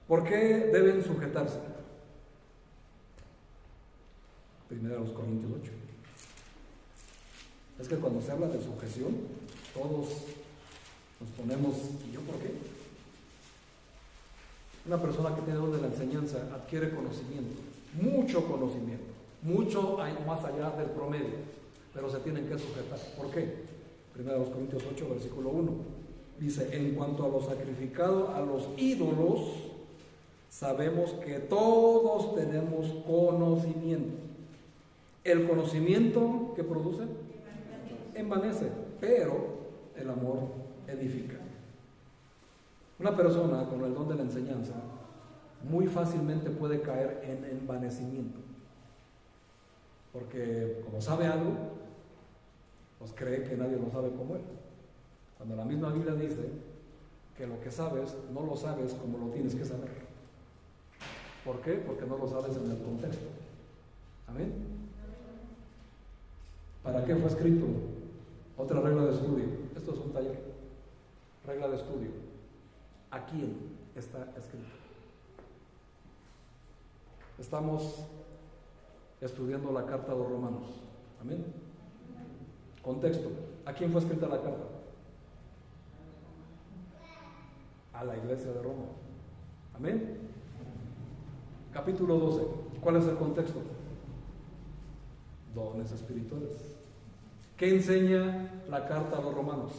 ¿Por qué deben sujetarse? 1 Corintios 8. Es que cuando se habla de sujeción, todos nos ponemos, ¿y yo por qué? Una persona que tiene don de la enseñanza adquiere conocimiento, mucho conocimiento, mucho más allá del promedio, pero se tienen que sujetar. ¿Por qué? 1 Corintios 8, versículo 1. Dice, en cuanto a lo sacrificado a los ídolos, sabemos que todos tenemos conocimiento. El conocimiento que produce envanece, pero el amor edifica. Una persona con el don de la enseñanza muy fácilmente puede caer en envanecimiento. porque como sabe algo, pues cree que nadie lo sabe como él. Cuando la misma Biblia dice que lo que sabes, no lo sabes como lo tienes que saber. ¿Por qué? Porque no lo sabes en el contexto. ¿Amén? ¿Para qué fue escrito? Otra regla de estudio. Esto es un taller. Regla de estudio. ¿A quién está escrito? Estamos estudiando la carta a los romanos. Amén. Contexto. ¿A quién fue escrita la carta? A la iglesia de Roma. Amén. Capítulo 12. ¿Cuál es el contexto? Dones espirituales. ¿Qué enseña la carta a los romanos?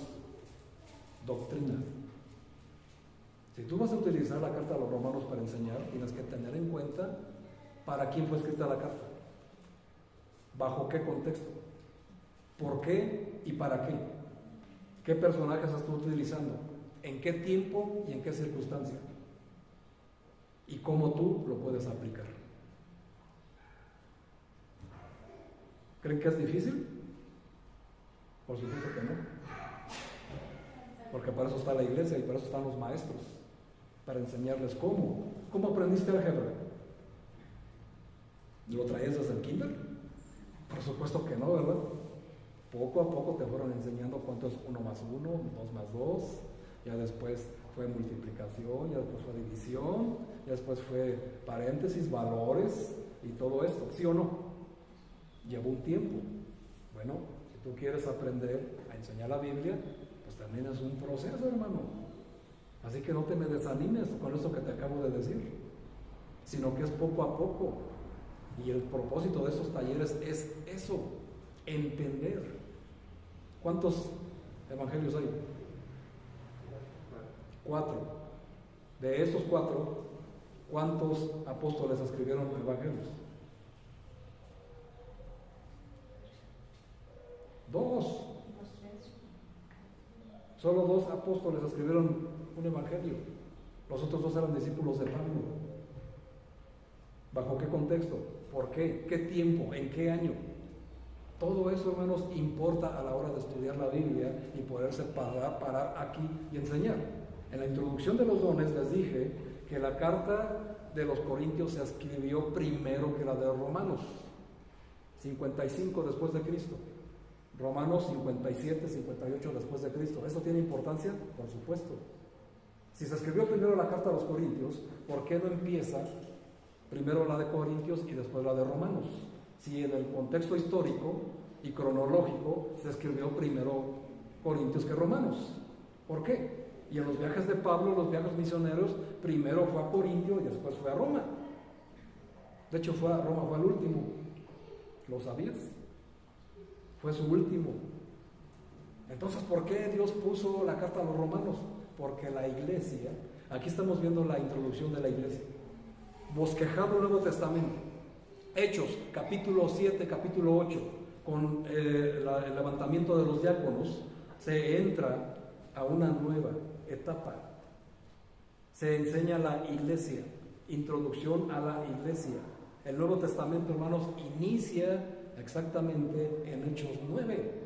Doctrina. Si tú vas a utilizar la carta a los romanos para enseñar, tienes que tener en cuenta para quién fue escrita la carta, bajo qué contexto, por qué y para qué, qué personajes estás utilizando, en qué tiempo y en qué circunstancia, y cómo tú lo puedes aplicar. ¿Creen que es difícil? Por supuesto que no, porque para eso está la iglesia y para eso están los maestros, para enseñarles cómo. ¿Cómo aprendiste álgebra? ¿Lo traías desde el kinder? Por supuesto que no, ¿verdad? Poco a poco te fueron enseñando cuánto es 1 más 1, 2 más 2, ya después fue multiplicación, ya después fue división, ya después fue paréntesis, valores y todo esto, ¿sí o no? Llevó un tiempo. Bueno, si tú quieres aprender a enseñar la Biblia, pues también es un proceso, hermano. Así que no te me desanimes con esto que te acabo de decir, sino que es poco a poco. Y el propósito de estos talleres es eso, entender. ¿Cuántos evangelios hay? 4. De esos 4, ¿cuántos apóstoles escribieron evangelios? 2. Solo 2 apóstoles escribieron un evangelio. Los otros 2 eran discípulos de Pablo. ¿Bajo qué contexto? ¿Por qué? ¿Qué tiempo? ¿En qué año? Todo eso, hermanos, importa a la hora de estudiar la Biblia y poderse parar aquí y enseñar. En la introducción de los dones les dije que la carta de los Corintios se escribió primero que la de los Romanos, 55 después de Cristo. Romanos 57, 58 después de Cristo. ¿Eso tiene importancia? Por supuesto. Si se escribió primero la carta a los Corintios, ¿por qué no empieza primero la de Corintios y después la de Romanos? Si en el contexto histórico y cronológico se escribió primero Corintios que Romanos. ¿Por qué? Y en los viajes de Pablo, los viajes misioneros, primero fue a Corintio y después fue a Roma. De hecho, fue a Roma, fue el último. ¿Lo sabías? Fue su último. Entonces, ¿por qué Dios puso la carta a los romanos? Porque la iglesia, aquí estamos viendo la introducción de la iglesia, bosquejado Nuevo Testamento, Hechos, capítulo 7, capítulo 8, con el levantamiento de los diáconos, se entra a una nueva etapa. Se enseña la iglesia, introducción a la iglesia. El Nuevo Testamento, hermanos, inicia exactamente en Hechos 9,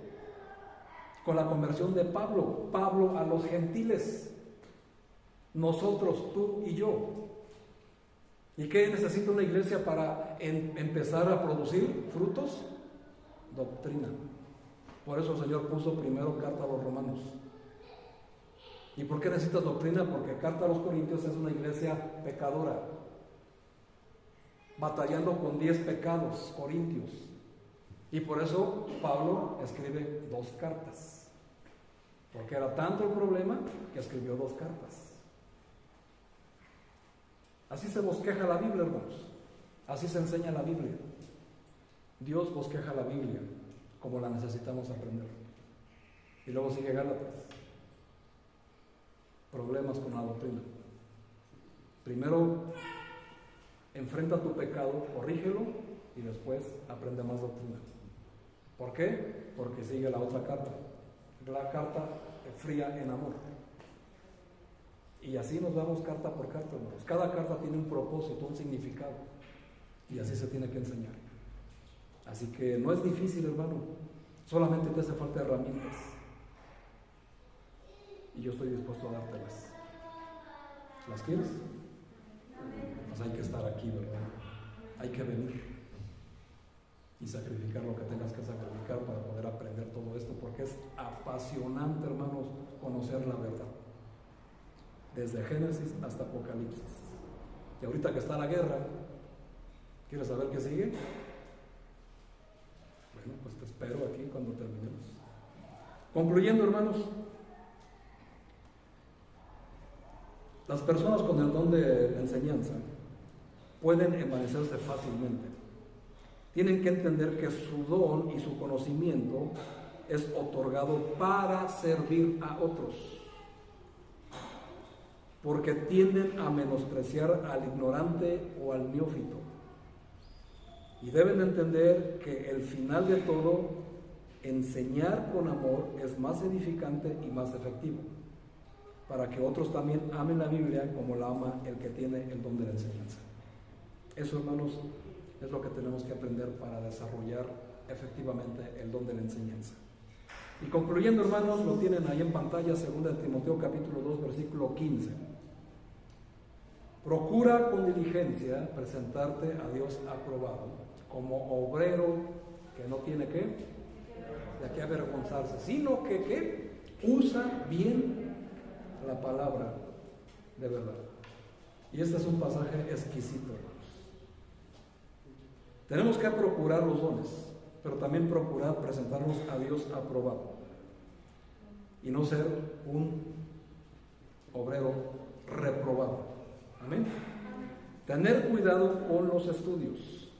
con la conversión de Pablo a los gentiles, nosotros, tú y yo. ¿Y qué necesita una iglesia para empezar a producir frutos? Doctrina. Por eso el Señor puso primero carta a los romanos. ¿Y por qué necesitas doctrina? Porque carta a los corintios es una iglesia pecadora, batallando con 10 pecados corintios. Y por eso Pablo escribe 2 cartas, porque era tanto el problema que escribió 2 cartas. Así se bosqueja la Biblia, hermanos. Así se enseña la Biblia. Dios bosqueja la Biblia como la necesitamos aprender. Y luego sigue Gálatas. Problemas con la doctrina. Primero, enfrenta tu pecado, corrígelo y después aprende más doctrina. ¿Por qué? Porque sigue la otra carta, la carta fría en amor. Y así nos vamos carta por carta, hermanos. Cada carta tiene un propósito, un significado, y así se tiene que enseñar. Así que no es difícil, hermano, solamente te hace falta herramientas. Y yo estoy dispuesto a dártelas. ¿Las quieres? Pues hay que estar aquí, ¿verdad? Hay que venir y sacrificar lo que tengas que sacrificar para poder aprender todo esto, porque es apasionante, hermanos, conocer la verdad. Desde Génesis hasta Apocalipsis. Y ahorita que está la guerra, ¿quieres saber qué sigue? Bueno, pues te espero aquí cuando terminemos. Concluyendo, hermanos, las personas con el don de la enseñanza pueden envanecerse fácilmente. Tienen que entender que su don y su conocimiento es otorgado para servir a otros, porque tienden a menospreciar al ignorante o al neófito. Y deben entender que el final de todo, enseñar con amor es más edificante y más efectivo, para que otros también amen la Biblia como la ama el que tiene el don de la enseñanza. Eso, hermanos, es lo que tenemos que aprender para desarrollar efectivamente el don de la enseñanza. Y concluyendo, hermanos, lo tienen ahí en pantalla, 2 Timoteo capítulo 2, versículo 15. Procura con diligencia presentarte a Dios aprobado, como obrero que no tiene que de qué avergonzarse, sino que usa bien la palabra de verdad. Y este es un pasaje exquisito, hermanos. Tenemos que procurar los dones, pero también procurar presentarnos a Dios aprobado y no ser un obrero reprobado. Amén. Tener cuidado con los estudios,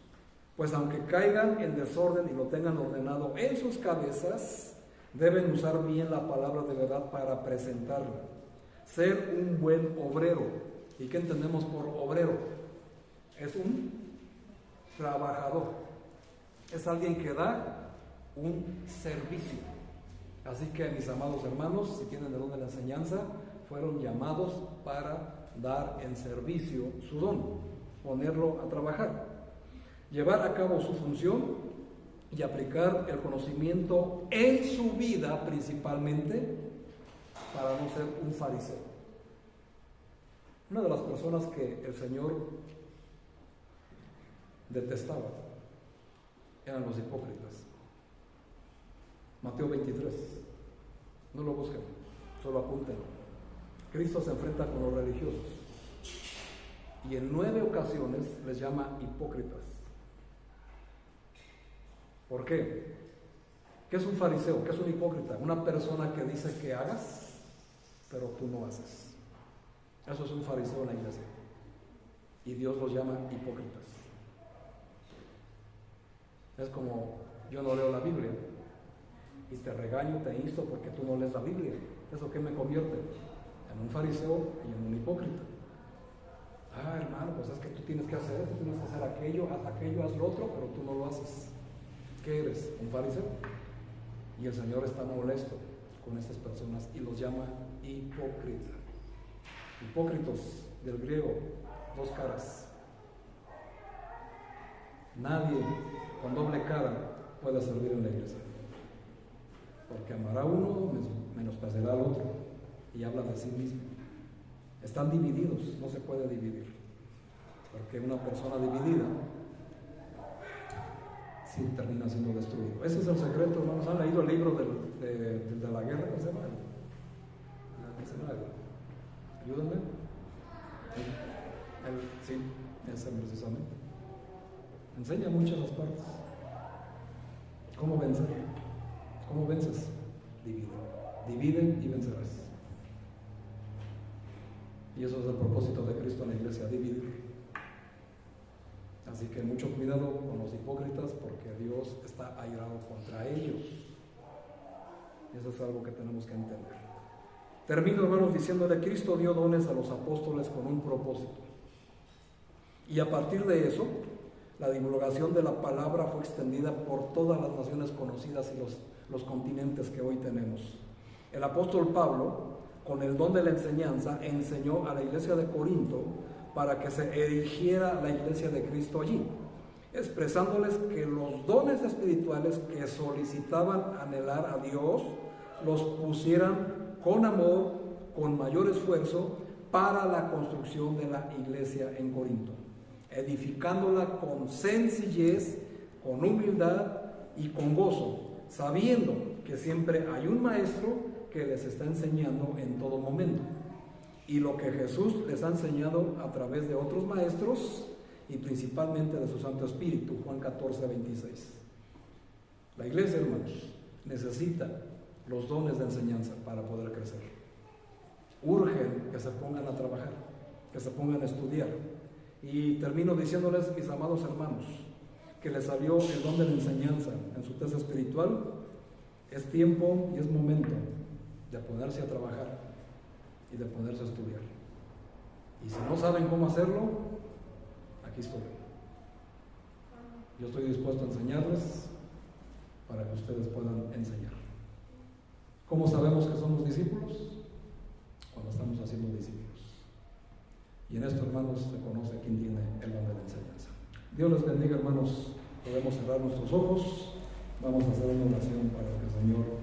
pues aunque caigan en desorden y lo tengan ordenado en sus cabezas, deben usar bien la palabra de verdad para presentarla. Ser un buen obrero. ¿Y qué entendemos por obrero? Es un trabajador. Es alguien que da un servicio. Así que, mis amados hermanos, si tienen el don de la enseñanza, fueron llamados para dar en servicio su don, ponerlo a trabajar, llevar a cabo su función y aplicar el conocimiento en su vida, principalmente para no ser un fariseo. Una de las personas que el Señor detestaba eran los hipócritas. Mateo 23, no lo busquen, solo apúntenlo. Cristo se enfrenta con los religiosos y en 9 ocasiones les llama hipócritas. ¿Por qué? ¿Qué es un fariseo? ¿Qué es un hipócrita? Una persona que dice que hagas, pero tú no haces. Eso es un fariseo en la iglesia. Y Dios los llama hipócritas. Es como yo no leo la Biblia y te regaño, te insto porque tú no lees la Biblia. ¿Eso qué me convierte? En un fariseo y en un hipócrita. Ah, hermano, pues es que tú tienes que hacer esto, tú tienes que hacer aquello, haz lo otro, pero tú no lo haces. ¿Qué eres? ¿Un fariseo? Y el Señor está molesto con estas personas y los llama hipócritas. Hipócritos, del griego, 2 caras. Nadie con doble cara puede servir en la iglesia, porque amará a uno, menospreciará al otro, y habla de sí mismo. Están divididos, no se puede dividir, porque una persona dividida sí termina siendo destruido. Ese es el secreto, hermanos. ¿Han leído el libro de la guerra? ¿Cómo se llama? Ayúdenme. Sí, ese precisamente. Enseña muchas las partes. ¿Cómo vencer? ¿Cómo vences? Divide. Divide y vencerás. Y eso es el propósito de Cristo en la iglesia, dividir. Así que mucho cuidado con los hipócritas, porque Dios está airado contra ellos. Eso es algo que tenemos que entender. Termino, hermanos, diciéndole: Cristo dio dones a los apóstoles con un propósito. Y a partir de eso, la divulgación de la palabra fue extendida por todas las naciones conocidas y los continentes que hoy tenemos. El apóstol Pablo, con el don de la enseñanza, enseñó a la iglesia de Corinto para que se erigiera la iglesia de Cristo allí. expresándoles que los dones espirituales que solicitaban anhelar a Dios los pusieran con amor, con mayor esfuerzo, para la construcción de la iglesia en Corinto, edificándola con sencillez, con humildad y con gozo, sabiendo que siempre hay un maestro que les está enseñando en todo momento. Y lo que Jesús les ha enseñado a través de otros maestros y principalmente de su Santo Espíritu, Juan 14, 26. La iglesia, hermanos, necesita los dones de enseñanza para poder crecer. Urge que se pongan a trabajar, que se pongan a estudiar. Y termino diciéndoles, mis amados hermanos, que les salió el don de la enseñanza en su test espiritual. Es tiempo y es momento de ponerse a trabajar y de ponerse a estudiar. Y si no saben cómo hacerlo, aquí estoy. Yo estoy dispuesto a enseñarles para que ustedes puedan enseñar. ¿Cómo sabemos que somos discípulos? Cuando estamos haciendo discípulos. Y en esto, hermanos, se conoce quién tiene el don de la enseñanza. Dios les bendiga, hermanos. Podemos cerrar nuestros ojos. Vamos a hacer una oración para que el Señor